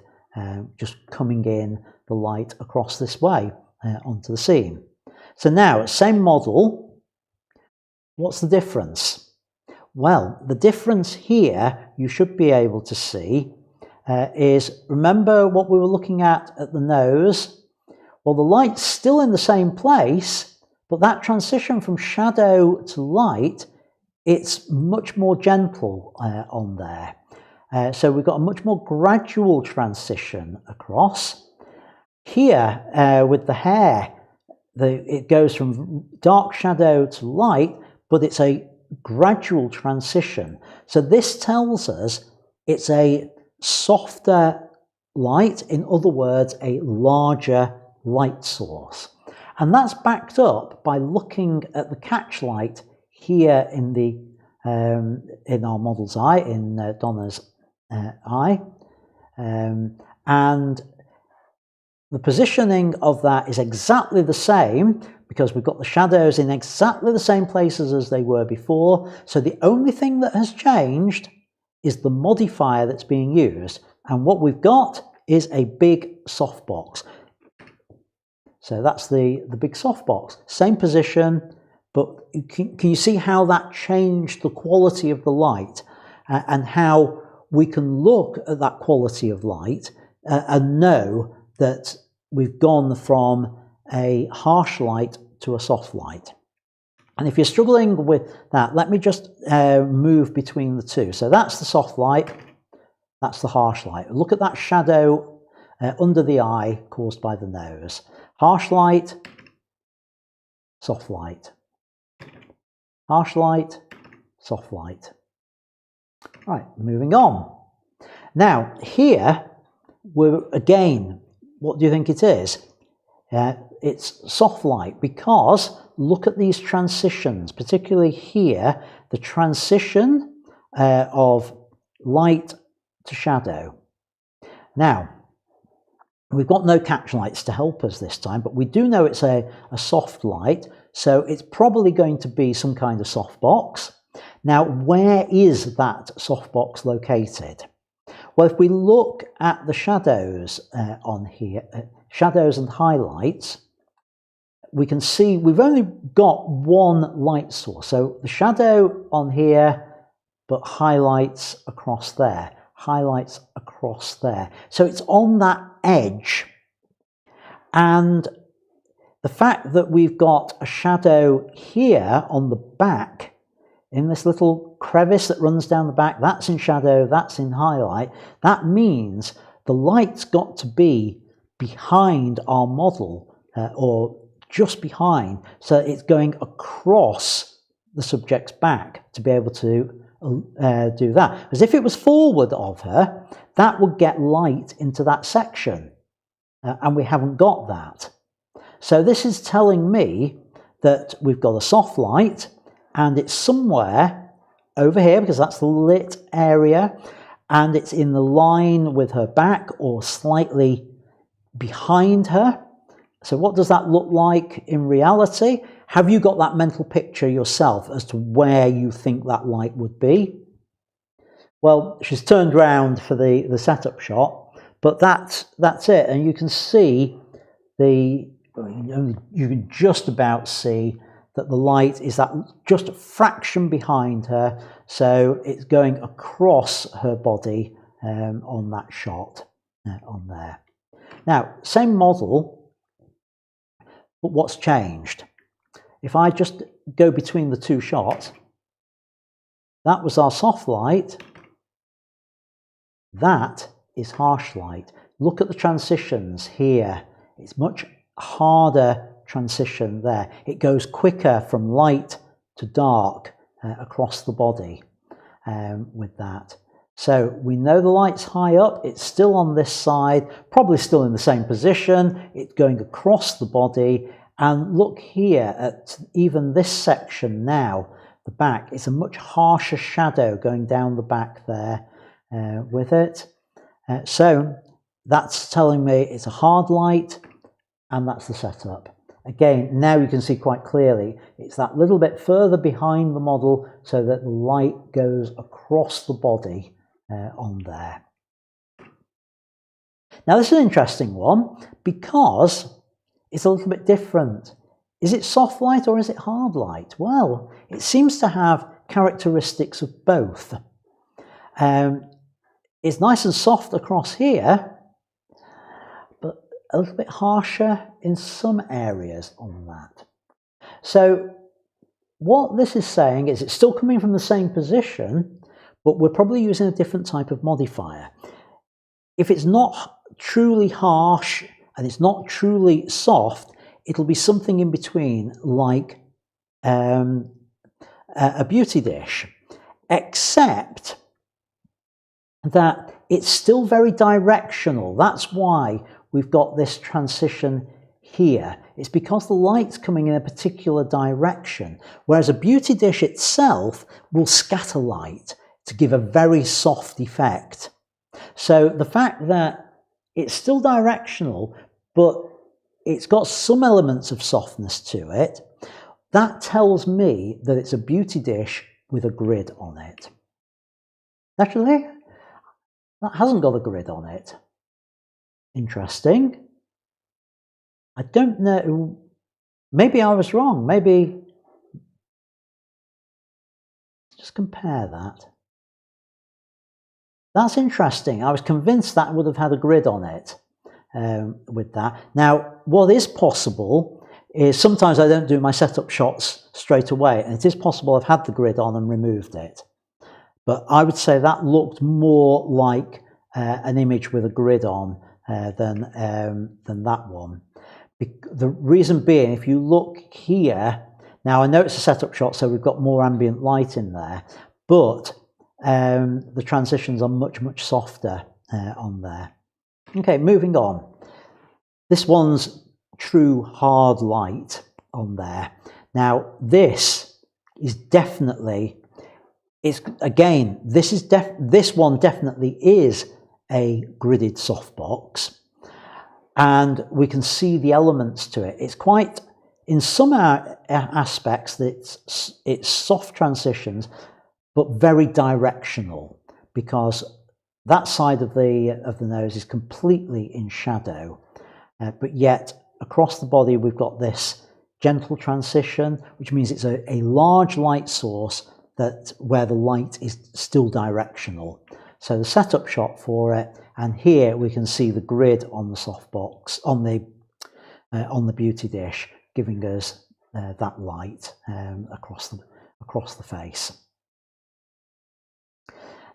just coming in the light across this way onto the scene. So now, same model, what's the difference? Well, the difference here you should be able to see is, remember what we were looking at the nose? Well, the light's still in the same place, but that transition from shadow to light, it's much more gentle on there. So we've got a much more gradual transition across. Here, with the hair, it goes from dark shadow to light, but it's a gradual transition. So this tells us it's a softer light, in other words, a larger light source. And that's backed up by looking at the catch light here in in our model's eye, in Donna's eye. And the positioning of that is exactly the same, because we've got the shadows in exactly the same places as they were before. So the only thing that has changed is the modifier that's being used. And what we've got is a big softbox. So that's the big softbox. Same position, but can you see how that changed the quality of the light and how we can look at that quality of light and know that we've gone from a harsh light to a soft light. And if you're struggling with that, let me just move between the two. So that's the soft light, that's the harsh light. Look at that shadow under the eye caused by the nose. Harsh light, soft light. Harsh light, soft light. Right, moving on. Now, here, we're again, what do you think it is? It's soft light, because look at these transitions, particularly here, the transition of light to shadow. Now, we've got no catch lights to help us this time, but we do know it's a soft light, so it's probably going to be some kind of softbox. Now, where is that softbox located? Well, if we look at the shadows on here, shadows and highlights, we can see we've only got one light source. So the shadow on here, but highlights across there, highlights across there. So it's on that edge. And the fact that we've got a shadow here on the back, in this little crevice that runs down the back, that's in shadow, that's in highlight, that means the light's got to be behind our model, or just behind, so it's going across the subject's back to be able to do that. Because if it was forward of her, that would get light into that section, and we haven't got that. So this is telling me that we've got a soft light, and it's somewhere over here, because that's the lit area, and it's in the line with her back or slightly behind her. So what does that look like in reality? Have you got that mental picture yourself as to where you think that light would be? Well, she's turned round for the setup shot, but that's it. And you can see you can just about see that the light is that just a fraction behind her, so it's going across her body on that shot on there. Now, same model, but what's changed? If I just go between the two shots, that was our soft light, that is harsh light. Look at the transitions here. It's much harder transition there. It goes quicker from light to dark across the body with that. So we know the light's high up, it's still on this side, probably still in the same position, it's going across the body, and look here at even this section now, the back, it's a much harsher shadow going down the back there with it. So that's telling me it's a hard light, and that's the setup. Again, now you can see quite clearly, it's that little bit further behind the model so that the light goes across the body on there. Now this is an interesting one because it's a little bit different. Is it soft light or is it hard light? Well, it seems to have characteristics of both. It's nice and soft across here, but a little bit harsher in some areas on that. So what this is saying is it's still coming from the same position, but we're probably using a different type of modifier. If it's not truly harsh and it's not truly soft, it'll be something in between, like a beauty dish, except that it's still very directional. That's why we've got this transition here. It's because the light's coming in a particular direction, whereas a beauty dish itself will scatter light to give a very soft effect. So the fact that it's still directional, but it's got some elements of softness to it. That tells me that it's a beauty dish with a grid on it. Actually, that hasn't got a grid on it. Interesting. I don't know. Maybe I was wrong. Maybe. Just compare that. That's interesting. I was convinced that would have had a grid on it with that. Now, what is possible is sometimes I don't do my setup shots straight away, and it is possible I've had the grid on and removed it. But I would say that looked more like an image with a grid on than that one. The reason being, if you look here, now I know it's a setup shot, so we've got more ambient light in there, but the transitions are much, much softer on there. Okay, moving on. This one's true hard light on there. Now, this is definitely, this one definitely is a gridded softbox, and we can see the elements to it. It's quite, in some aspects, it's soft transitions, but very directional, because that side of the nose is completely in shadow, but yet across the body we've got this gentle transition, which means it's a large light source where the light is still directional. So the setup shot for it, and here we can see the grid on the softbox, on the beauty dish, giving us that light across the face.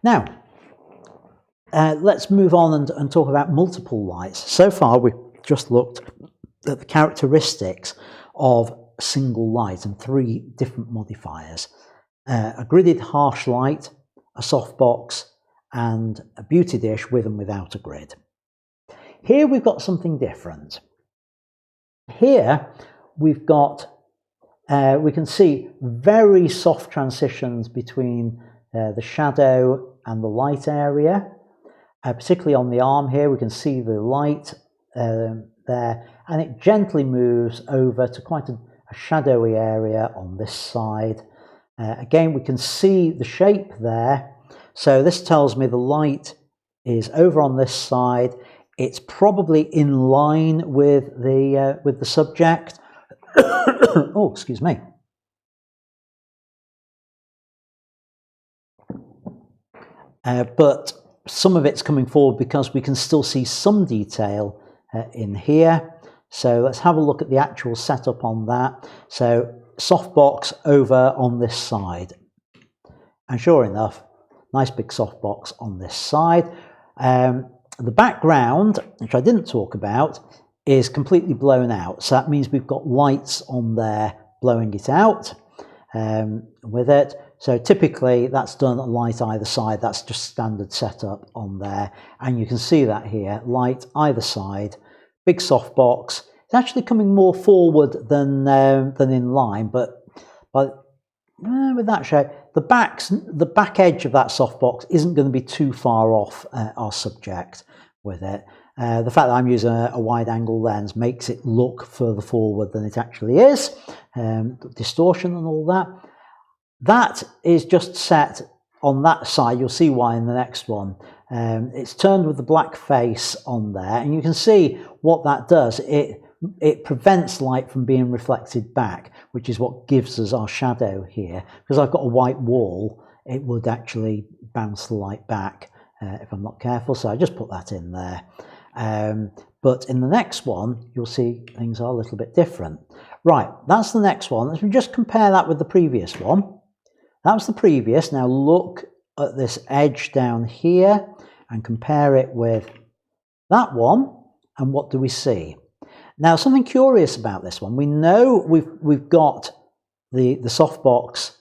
Now, let's move on and talk about multiple lights. So far, we've just looked at the characteristics of a single light and 3 different modifiers: a gridded harsh light, a softbox, and a beauty dish with and without a grid. Here we've got something different. Here we've got, we can see very soft transitions between the shadow and the light area, particularly on the arm here. We can see the light there, and it gently moves over to quite a shadowy area on this side. Again, we can see the shape there. So this tells me the light is over on this side. It's probably in line with the subject. Oh, excuse me. But some of it's coming forward because we can still see some detail in here. So let's have a look at the actual setup on that. So softbox over on this side. And sure enough, nice big softbox on this side. The background, which I didn't talk about, is completely blown out. So that means we've got lights on there blowing it out with it. So typically that's done a light either side. That's just standard setup on there. And you can see that here, light either side, big softbox. It's actually coming more forward than in line, but with that shape, the back edge of that softbox isn't going to be too far off our subject with it. The fact that I'm using a wide angle lens makes it look further forward than it actually is. Distortion and all that. That is just set on that side. You'll see why in the next one. It's turned with the black face on there, and you can see what that does. It prevents light from being reflected back, which is what gives us our shadow here. Because I've got a white wall, it would actually bounce the light back if I'm not careful. So I just put that in there. But in the next one, you'll see things are a little bit different. Right, that's the next one. Let's just compare that with the previous one. That was the previous. Now look at this edge down here and compare it with that one. And what do we see? Now, something curious about this one. We know we've got the softbox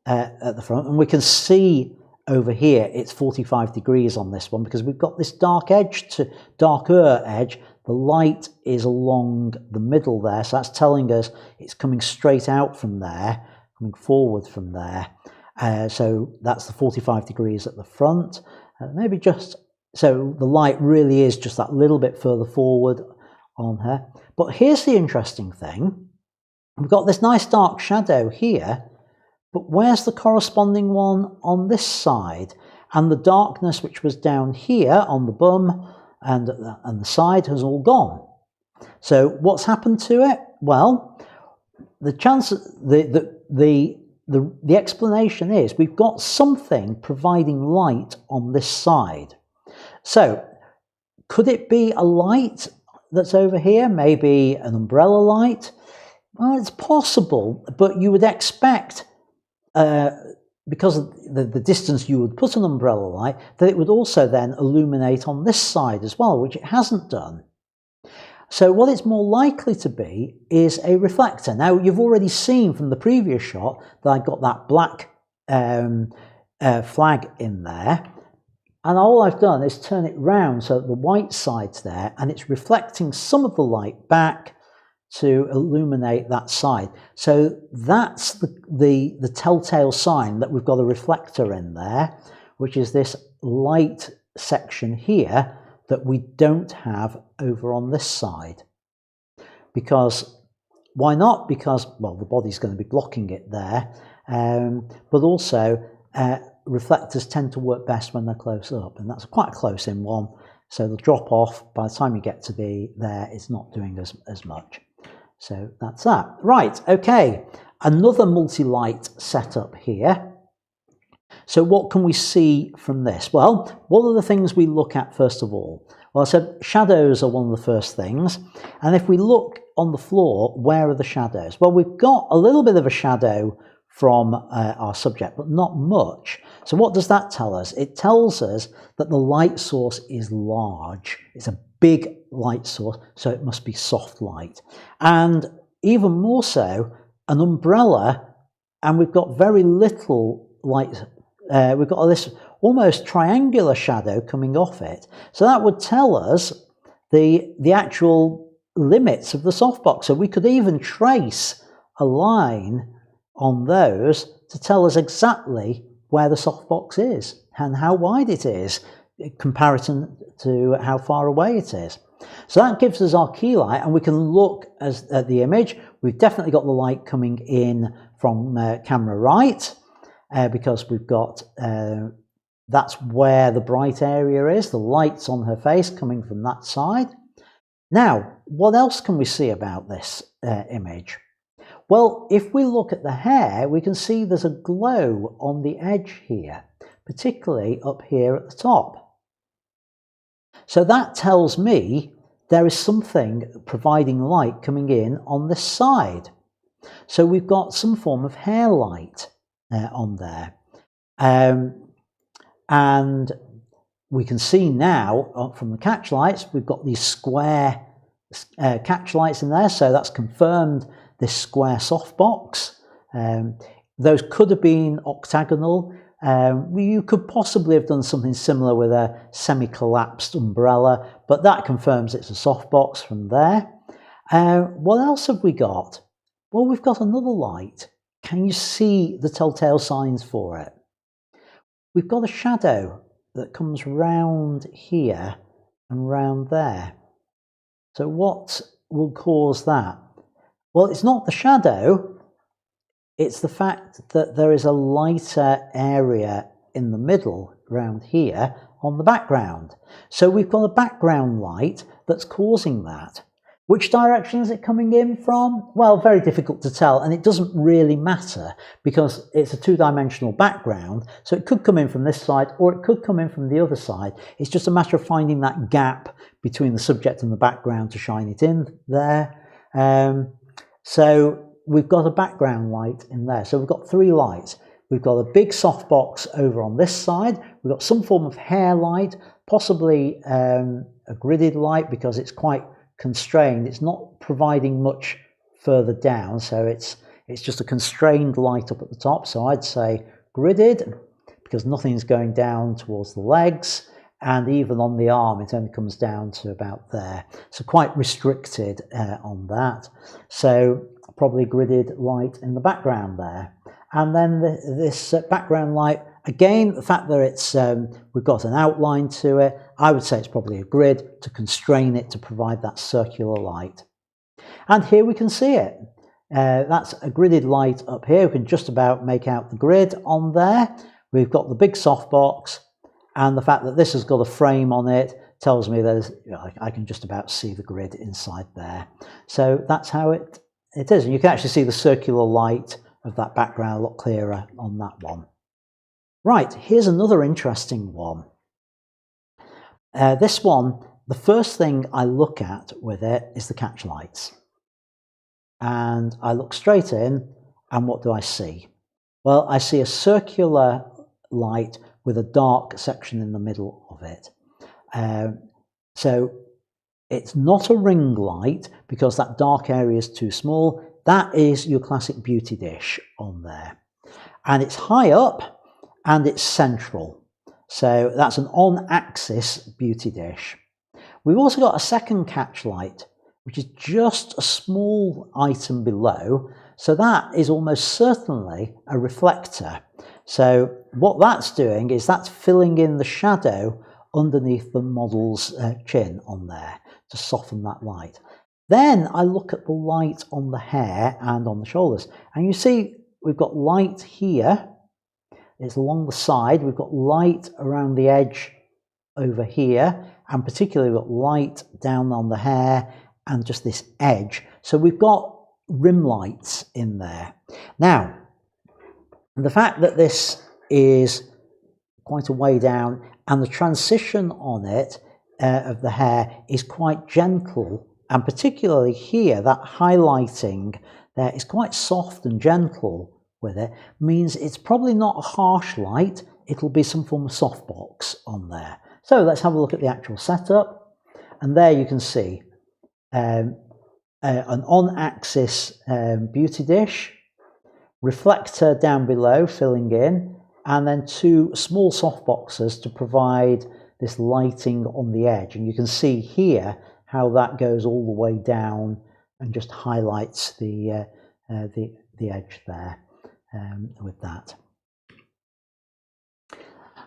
at the front, and we can see over here it's 45 degrees on this one because we've got this darker edge. The light is along the middle there, so that's telling us it's coming straight out from there, coming forward from there. So that's the 45 degrees at the front. Maybe just so the light really is just that little bit further forward on her. But here's the interesting thing. We've got this nice dark shadow here, but where's the corresponding one on this side? And the darkness which was down here on the bum and the side has all gone. So what's happened to it? Well, the chance, the explanation is we've got something providing light on this side. So could it be a light that's over here? Maybe an umbrella light? Well, it's possible, but you would expect, because of the distance you would put an umbrella light, that it would also then illuminate on this side as well, which it hasn't done. So what it's more likely to be is a reflector. Now, you've already seen from the previous shot that I got that black flag in there. And all I've done is turn it round so that the white side's there and it's reflecting some of the light back to illuminate that side. So that's the telltale sign that we've got a reflector in there, which is this light section here that we don't have over on this side. Because, why not? Because, well, the body's going to be blocking it there, but also reflectors tend to work best when they're close up, and that's quite a close in one, so the drop off, by the time you get to be there, it's not doing as much. So that's that. Right, okay, another multi-light setup here. So what can we see from this? Well, what are the things we look at first of all? Well, I said shadows are one of the first things. And if we look on the floor, where are the shadows? Well, we've got a little bit of a shadow from our subject, but not much. So what does that tell us? It tells us that the light source is large. It's a big light source, so it must be soft light. And even more so, an umbrella, and we've got very little light. We've got this almost triangular shadow coming off it. So that would tell us the actual limits of the softbox. So we could even trace a line on those to tell us exactly where the softbox is and how wide it is in comparison to how far away it is. So that gives us our key light, and we can look at the image. We've definitely got the light coming in from camera right, because we've got, that's where the bright area is. The light's on her face coming from that side. Now, what else can we see about this image? Well, if we look at the hair, we can see there's a glow on the edge here, particularly up here at the top. So that tells me there is something providing light coming in on this side. So we've got some form of hair light on there. And we can see now from the catch lights, we've got these square catch lights in there, so that's confirmed this square softbox. Those could have been octagonal. You could possibly have done something similar with a semi-collapsed umbrella, but that confirms it's a softbox from there. What else have we got? Well, we've got another light. Can you see the telltale signs for it? We've got a shadow that comes round here and round there. So what will cause that? Well, it's not the shadow, it's the fact that there is a lighter area in the middle around here on the background. So we've got a background light that's causing that. Which direction is it coming in from? Well, very difficult to tell, and it doesn't really matter because it's a two-dimensional background, so it could come in from this side or it could come in from the other side. It's just a matter of finding that gap between the subject and the background to shine it in there. So we've got a background light in there. So we've got three lights. We've got a big softbox over on this side. We've got some form of hair light, possibly a gridded light because it's quite constrained. It's not providing much further down, so it's just a constrained light up at the top. So I'd say gridded because nothing's going down towards the legs, and even on the arm it only comes down to about there. So quite restricted on that. So probably gridded light in the background there. And then this background light Again, the fact that it's we've got an outline to it, I would say it's probably a grid to constrain it to provide that circular light. And here we can see it. That's a gridded light up here. We can just about make out the grid on there. We've got the big softbox, and the fact that this has got a frame on it tells me there's, I can just about see the grid inside there. So that's how it is. And you can actually see the circular light of that background a lot clearer on that one. Right, here's another interesting one. This one, the first thing I look at with it is the catch lights. And I look straight in, and what do I see? Well, I see a circular light with a dark section in the middle of it. So it's not a ring light because that dark area is too small. That is your classic beauty dish on there. And it's high up and it's central. So that's an on-axis beauty dish. We've also got a second catch light, which is just a small item below. So that is almost certainly a reflector. So what that's doing is that's filling in the shadow underneath the model's chin on there to soften that light. Then I look at the light on the hair and on the shoulders, and you see we've got light here. It's along the side. We've got light around the edge over here, and particularly we've got light down on the hair and just this edge. So we've got rim lights in there. Now, the fact that this is quite a way down and the transition on it of the hair is quite gentle, and particularly here, that highlighting there is quite soft and gentle with it, means it's probably not a harsh light. It'll be some form of softbox on there. So let's have a look at the actual setup, and there you can see an on-axis beauty dish, reflector down below filling in, and then two small softboxes to provide this lighting on the edge. And you can see here how that goes all the way down and just highlights the edge there with that.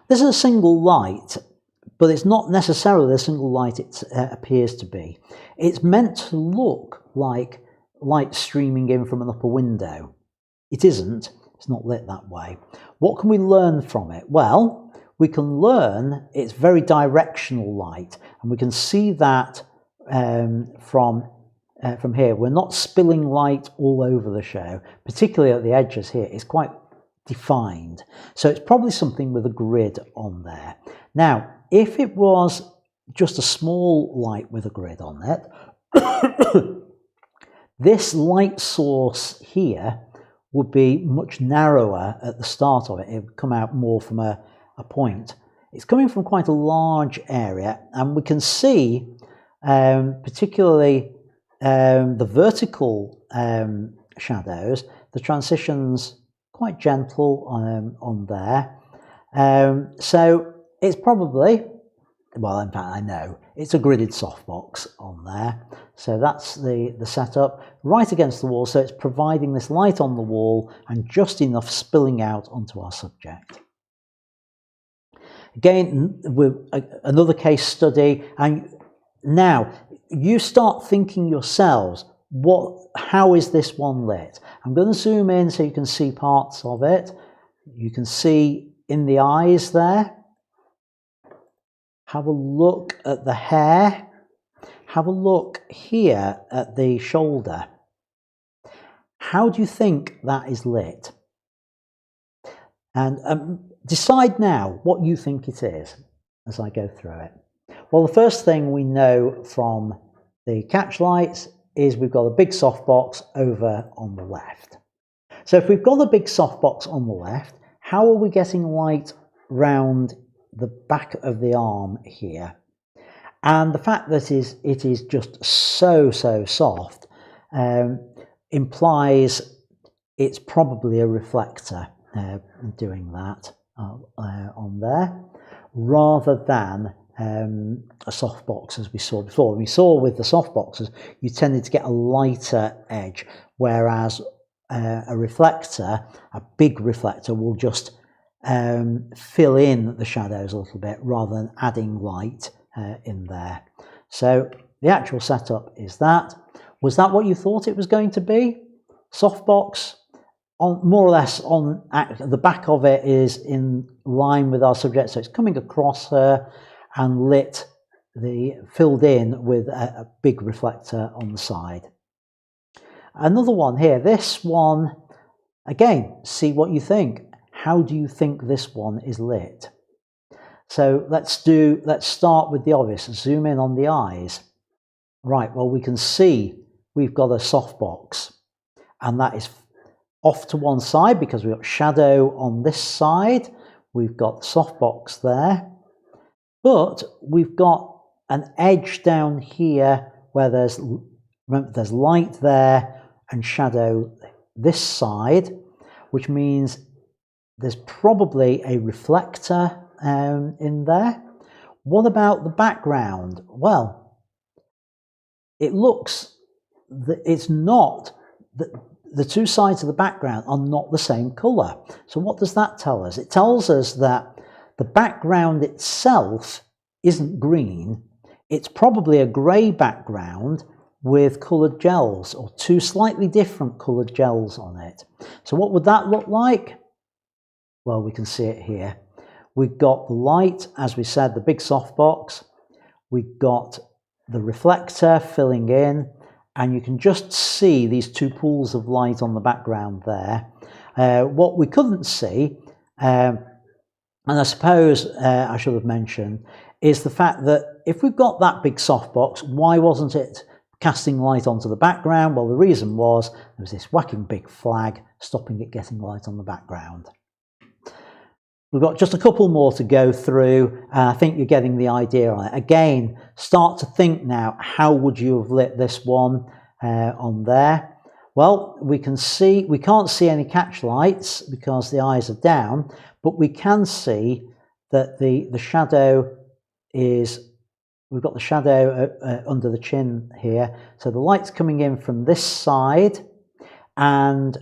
This is a single light, but it's not necessarily the single light it appears to be. It's meant to look like light streaming in from an upper window. It isn't. It's not lit that way. What can we learn from it? Well, we can learn it's very directional light, and we can see that from here. We're not spilling light all over the show, particularly at the edges here. It's quite defined. So it's probably something with a grid on there. Now, if it was just a small light with a grid on it, this light source here would be much narrower at the start of it. It would come out more from a point. It's coming from quite a large area, and we can see particularly the vertical shadows, the transitions quite gentle on there. So it's probably, well, in fact I know, it's a gridded softbox on there. So that's the setup, right against the wall, so it's providing this light on the wall and just enough spilling out onto our subject. Again, with another case study, and now you start thinking yourselves, how is this one lit? I'm going to zoom in so you can see parts of it. You can see in the eyes there. Have a look at the hair. Have a look here at the shoulder. How do you think that is lit? And decide now what you think it is as I go through it. Well, the first thing we know from the catch lights is we've got a big softbox over on the left. So if we've got a big softbox on the left, how are we getting light round the back of the arm here? And the fact that it is just so soft implies it's probably a reflector doing that on there, rather than a softbox as we saw before. We saw with the softboxes you tended to get a lighter edge, whereas a reflector, a big reflector, will just fill in the shadows a little bit rather than adding light in there. So the actual setup is that. Was that what you thought it was going to be? Softbox, on more or less on the back of it is in line with our subject, so it's coming across her and filled in with a big reflector on the side. Another one here, this one, again, see what you think. How do you think this one is lit? So let's start with the obvious, zoom in on the eyes. Right, well, we can see we've got a softbox, and that is off to one side because we've got shadow on this side. We've got the softbox there, but we've got an edge down here where there's light there and shadow this side, which means there's probably a reflector in there. What about the background? Well, it looks that it's not, the two sides of the background are not the same colour. So what does that tell us? It tells us that the background itself isn't green. It's probably a grey background with coloured gels, or two slightly different coloured gels on it. So what would that look like? Well, we can see it here. We've got the light, as we said, the big softbox. We've got the reflector filling in, and you can just see these two pools of light on the background there. What we couldn't see, and I suppose I should have mentioned, is the fact that if we've got that big softbox, why wasn't it casting light onto the background? Well, the reason was there was this whacking big flag stopping it getting light on the background. We've got just a couple more to go through. I think you're getting the idea on it. Again, start to think now, how would you have lit this one on there? Well, we can't see any catch lights because the eyes are down, but we can see that the shadow is, we've got the shadow under the chin here. So the light's coming in from this side, and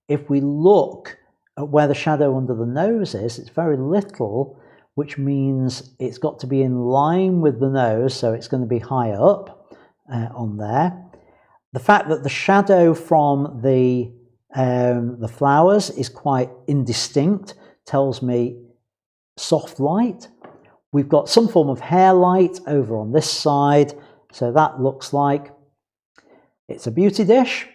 if we look where the shadow under the nose is, it's very little, which means it's got to be in line with the nose, so it's going to be high up on there. The fact that the shadow from the flowers is quite indistinct tells me soft light. We've got some form of hair light over on this side, so that looks like it's a beauty dish.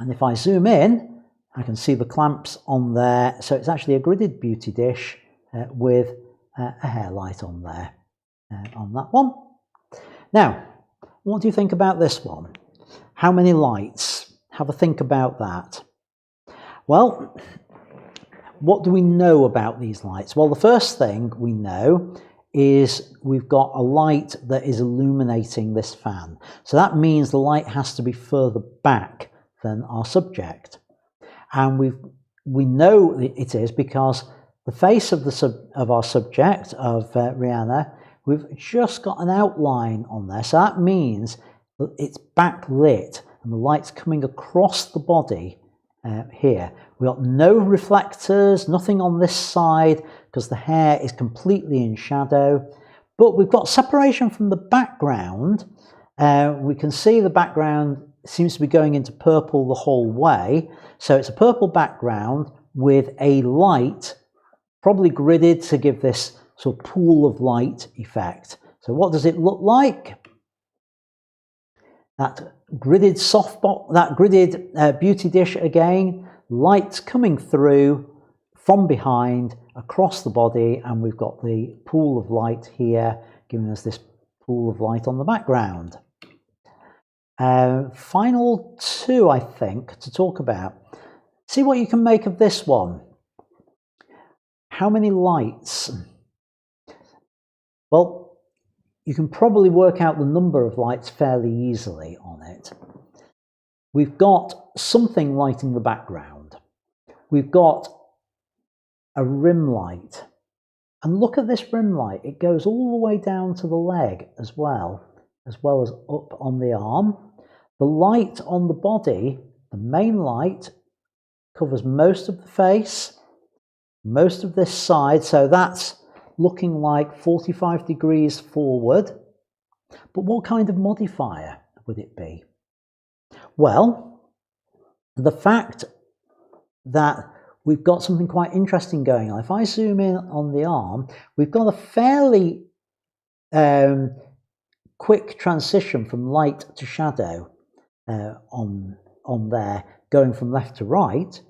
And if I zoom in, I can see the clamps on there, so it's actually a gridded beauty dish with a hair light on there, on that one. Now, what do you think about this one? How many lights? Have a think about that. Well, what do we know about these lights? Well, the first thing we know is we've got a light that is illuminating this fan. So that means the light has to be further back than our subject. And we know it is because the face of our subject, of Rihanna, we've just got an outline on there. So that means that it's backlit and the light's coming across the body here. We've got no reflectors, nothing on this side because the hair is completely in shadow. But we've got separation from the background. We can see the background seems to be going into purple the whole way. So it's a purple background with a light, probably gridded to give this sort of pool of light effect. So what does it look like? That gridded softbox, that gridded beauty dish again, light coming through from behind across the body, and we've got the pool of light here giving us this pool of light on the background. Final two, I think, to talk about. See what you can make of this one. How many lights? Well, you can probably work out the number of lights fairly easily on it. We've got something lighting the background. We've got a rim light. And look at this rim light. It goes all the way down to the leg as well as up on the arm. The light on the body, the main light, covers most of the face. most of this side, so that's looking like 45 degrees forward. But what kind of modifier would it be? Well, the fact that we've got something quite interesting going on. If I zoom in on the arm, we've got a fairly quick transition from light to shadow on there, going from left to right.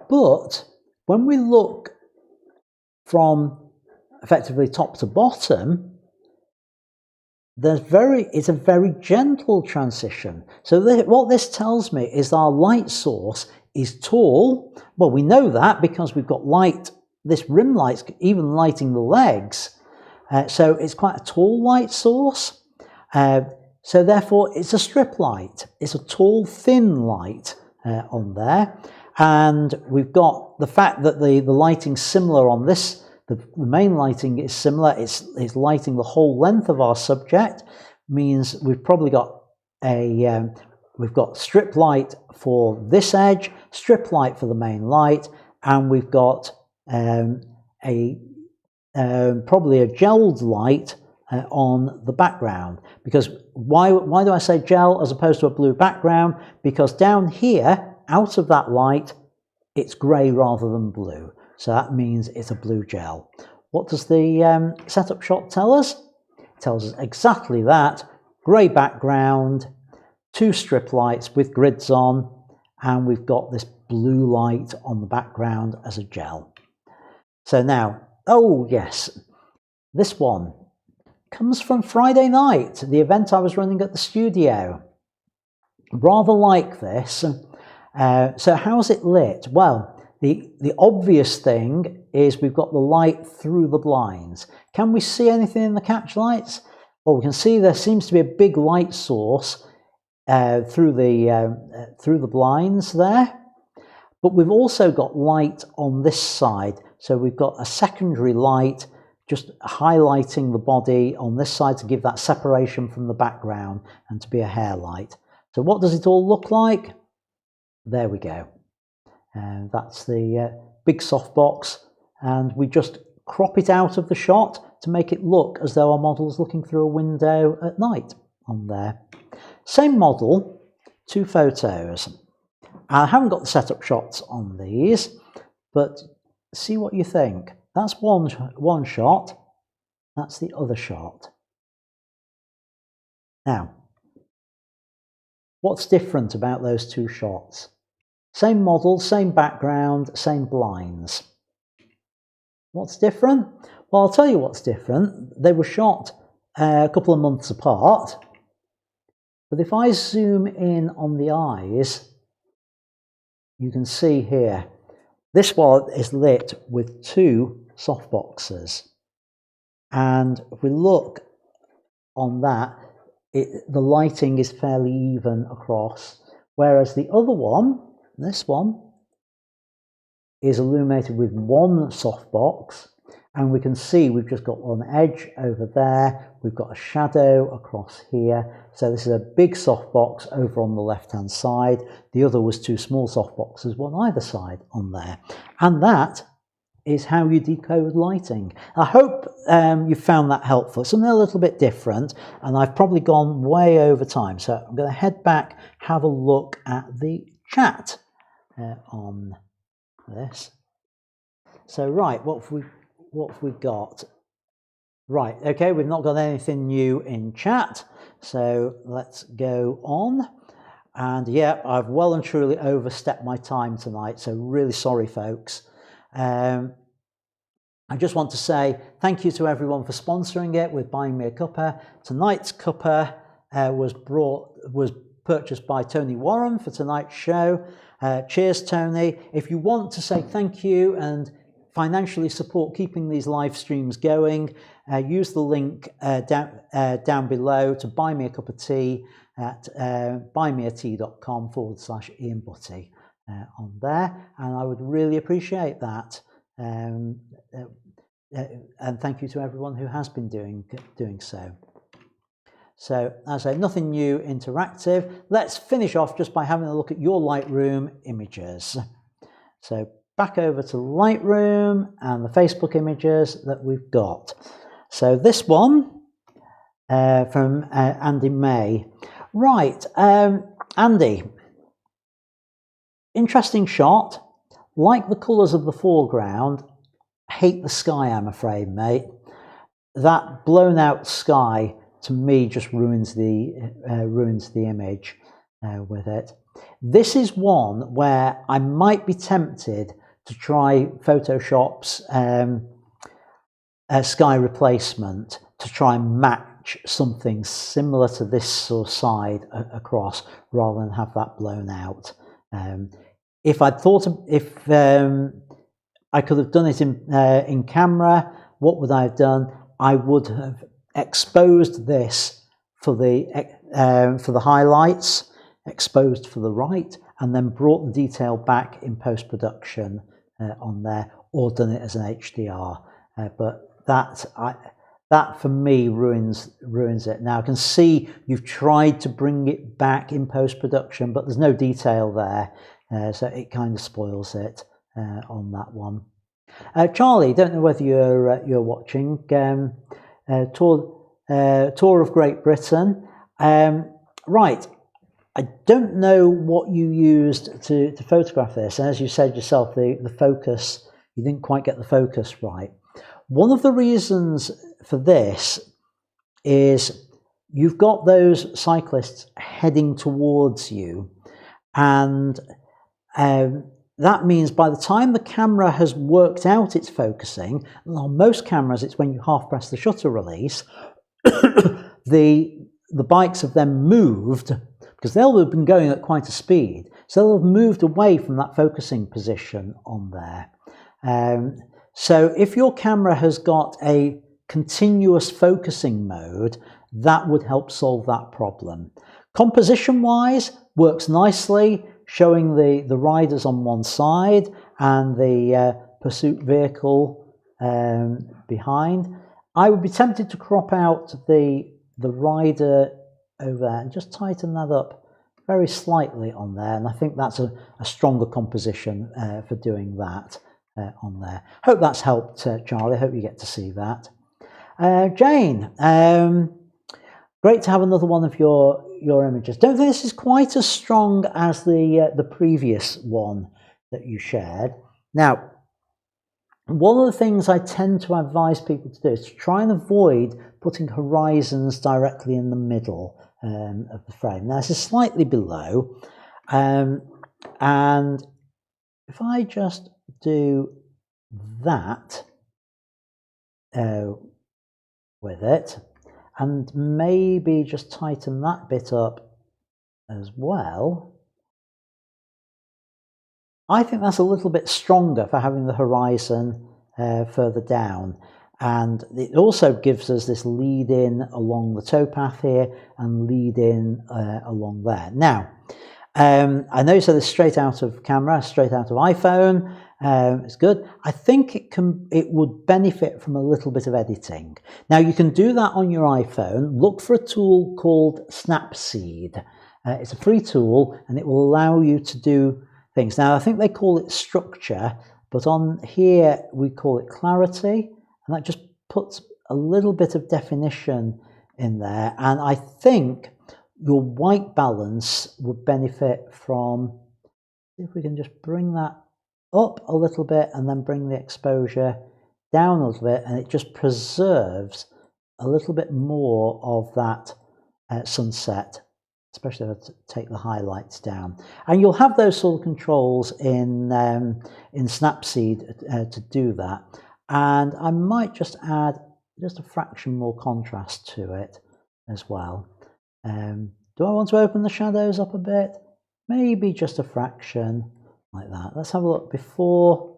But when we look from effectively top to bottom, it's a very gentle transition. So what this tells me is our light source is tall. Well, we know that because we've got light, this rim light's even lighting the legs. So it's quite a tall light source. So therefore it's a strip light. It's a tall, thin light on there. And we've got the fact that the lighting's similar on this. The main lighting is similar. It's lighting the whole length of our subject. Means we've probably got we've got strip light for this edge, strip light for the main light, and we've got probably a gelled light on the background. Because why do I say gel as opposed to a blue background? Because down here, out of that light, it's grey rather than blue. So that means it's a blue gel. What does the setup shot tell us? It tells us exactly that. Grey background, 2 strip lights with grids on, and we've got this blue light on the background as a gel. So now, oh yes, this one comes from Friday night, the event I was running at the studio. Rather like this. So how's it lit? Well, the obvious thing is we've got the light through the blinds. Can we see anything in the catch lights? Well, we can see there seems to be a big light source through the blinds there. But we've also got light on this side. So we've got a secondary light just highlighting the body on this side to give that separation from the background and to be a hair light. So what does it all look like? There we go. And that's the big softbox, and we just crop it out of the shot to make it look as though our model's looking through a window at night on there. Same model, 2 photos. I haven't got the setup shots on these, but see what you think. That's one shot, that's the other shot. Now, what's different about those 2 shots? Same model, same background, same blinds. What's different? Well, I'll tell you what's different. They were shot a couple of months apart. But if I zoom in on the eyes, you can see here, this one is lit with 2 softboxes. And if we look on that, the lighting is fairly even across. Whereas the other one, this one, is illuminated with 1 softbox, and we can see we've just got one edge over there, we've got a shadow across here. So this is a big softbox over on the left hand side. The other was 2 small softboxes, one either side on there. And that is how you decode lighting. I hope you found that helpful. Something a little bit different, and I've probably gone way over time. So I'm going to head back, have a look at the chat on this. So right, what have we got? Right, okay, we've not got anything new in chat, so let's go on. And yeah, I've well and truly overstepped my time tonight, so really sorry, folks. I just want to say thank you to everyone for sponsoring it with buying me a cuppa. Tonight's cuppa was purchased by Tony Warren for tonight's show. Cheers, Tony. If you want to say thank you and financially support keeping these live streams going, use the link down below to buy me a cup of tea at buymeatea.com/Ian Butty on there, and I would really appreciate that. And thank you to everyone who has been doing so. So, as I say, nothing new interactive. Let's finish off just by having a look at your Lightroom images. So, back over to Lightroom and the Facebook images that we've got. So this one from Andy May. Right, Andy, interesting shot. Like the colours of the foreground, hate the sky, I'm afraid, mate. That blown out sky to me just ruins the image with it. This is one where I might be tempted to try Photoshop's sky replacement to try and match something similar to this sort of side across, rather than have that blown out. If I'd thought if I could have done it in camera, what would I have done? I would have exposed this for the highlights, exposed for the right, and then brought the detail back in post-production on there, or done it as an HDR. But that for me ruins it. Now I can see you've tried to bring it back in post-production, but there's no detail there, so it kind of spoils it on that one. Charlie, don't know whether you're watching. Tour of Great Britain. Right, I don't know what you used to photograph this. And as you said yourself, the focus, you didn't quite get the focus right. One of the reasons for this is you've got those cyclists heading towards you, and that means by the time the camera has worked out its focusing, and on most cameras it's when you half press the shutter release, the bikes have then moved, because they'll have been going at quite a speed, so they'll have moved away from that focusing position on there. So if your camera has got a continuous focusing mode, that would help solve that problem. Composition wise, works nicely, showing the riders on one side and the pursuit vehicle behind. I would be tempted to crop out the rider over there and just tighten that up very slightly on there, and I think that's a stronger composition for doing that on there. Hope that's helped, Charlie. Hope you get to see that. Jane, great to have another one of your images. Don't think this is quite as strong as the previous one that you shared. Now, one of the things I tend to advise people to do is to try and avoid putting horizons directly in the middle of the frame. Now, this is slightly below, and if I just do that with it, and maybe just tighten that bit up as well, I think that's a little bit stronger for having the horizon further down, and it also gives us this lead in along the towpath here and lead in along there. Now, I know you said this straight out of camera, straight out of iPhone. It's good. I think it would benefit from a little bit of editing. Now you can do that on your iPhone. Look for a tool called Snapseed. It's a free tool and it will allow you to do things. Now I think they call it structure, but on here we call it clarity, and that just puts a little bit of definition in there. And I think your white balance would benefit from, see if we can just bring that up a little bit and then bring the exposure down a little bit, and it just preserves a little bit more of that sunset, especially if I take the highlights down. And you'll have those sort of controls in Snapseed to do that. And I might just add just a fraction more contrast to it as well. Do I want to open the shadows up a bit? Maybe just a fraction like that. Let's have a look before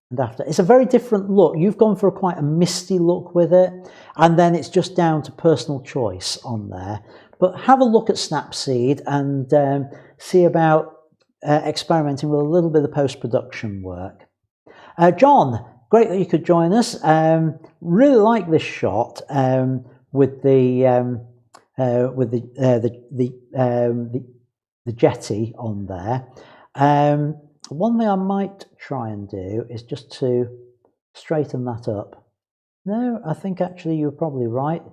and after. It's a very different look. You've gone for quite a misty look with it, and then it's just down to personal choice on there. But have a look at Snapseed and see about experimenting with a little bit of post-production work. John, great that you could join us. Really like this shot with the jetty on there. One thing I might try and do is just to straighten that up. No, I think actually you're probably right.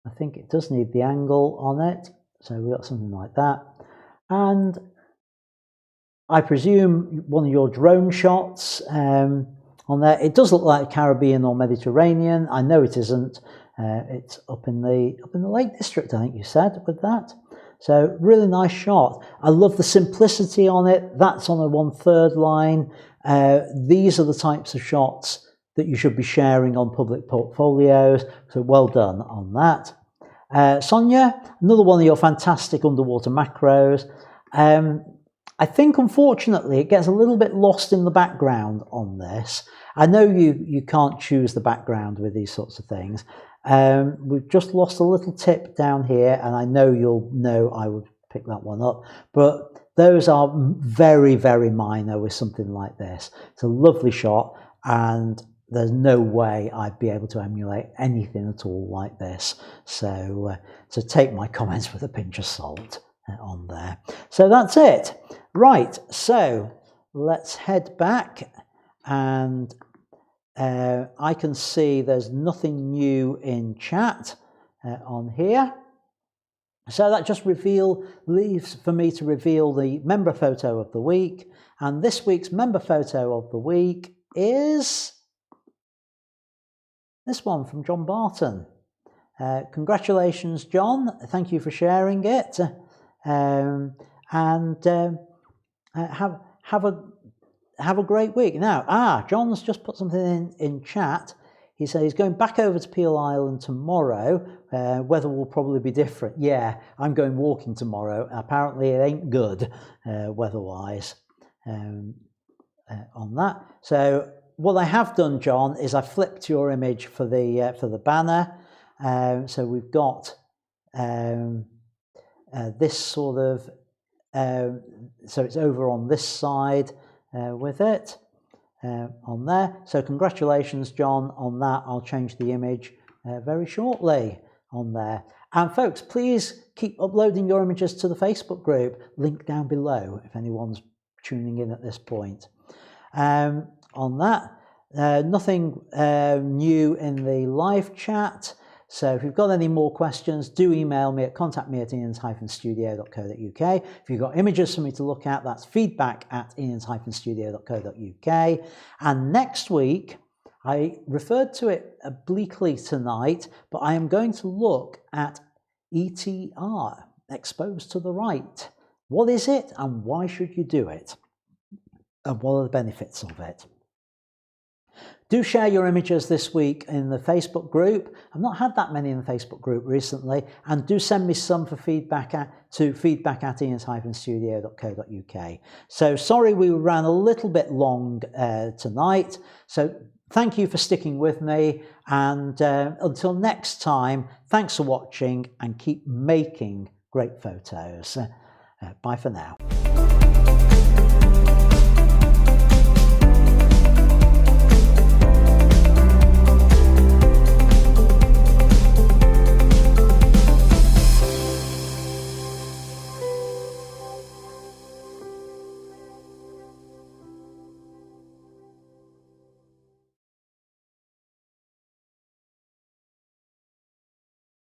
I think it does need the angle on it. So we've got something like that. And I presume one of your drone shots on there, it does look like Caribbean or Mediterranean. I know it isn't. It's up in the Lake District, I think you said, with that. So really nice shot. I love the simplicity on it. That's on a 1/3 line. These are the types of shots that you should be sharing on public portfolios. So well done on that. Sonia, another one of your fantastic underwater macros. I think unfortunately it gets a little bit lost in the background on this. I know you can't choose the background with these sorts of things. We've just lost a little tip down here, and I know you'll know I would pick that one up, but those are very, very minor with something like this. It's a lovely shot, and there's no way I'd be able to emulate anything at all like this. So take my comments with a pinch of salt on there. So that's it. Right, so let's head back, and I can see there's nothing new in chat on here. So that just leaves for me to reveal the member photo of the week. And this week's member photo of the week is this one from John Barton. Congratulations, John. Thank you for sharing it. Have a great week. Now, John's just put something in chat. He says he's going back over to Peel Island tomorrow. Weather will probably be different. Yeah, I'm going walking tomorrow. Apparently it ain't good weather-wise on that. So what I have done, John, is I flipped your image for the banner. So we've got this sort of, so it's over on this side with it on there. So congratulations, John, on that. I'll change the image very shortly on there. And folks, please keep uploading your images to the Facebook group, link down below if anyone's tuning in at this point. On that, nothing new in the live chat. So if you've got any more questions, do email me at contact@ians-studio.co.uk. If you've got images for me to look at, that's feedback@ians-studio.co.uk. And next week, I referred to it obliquely tonight, but I am going to look at ETR, exposed to the right. What is it and why should you do it? And what are the benefits of it? Do share your images this week in the Facebook group. I've not had that many in the Facebook group recently, and do send me some for feedback to feedback@ians-studio.co.uk. So sorry we ran a little bit long tonight. So thank you for sticking with me, and until next time, thanks for watching and keep making great photos. Bye for now.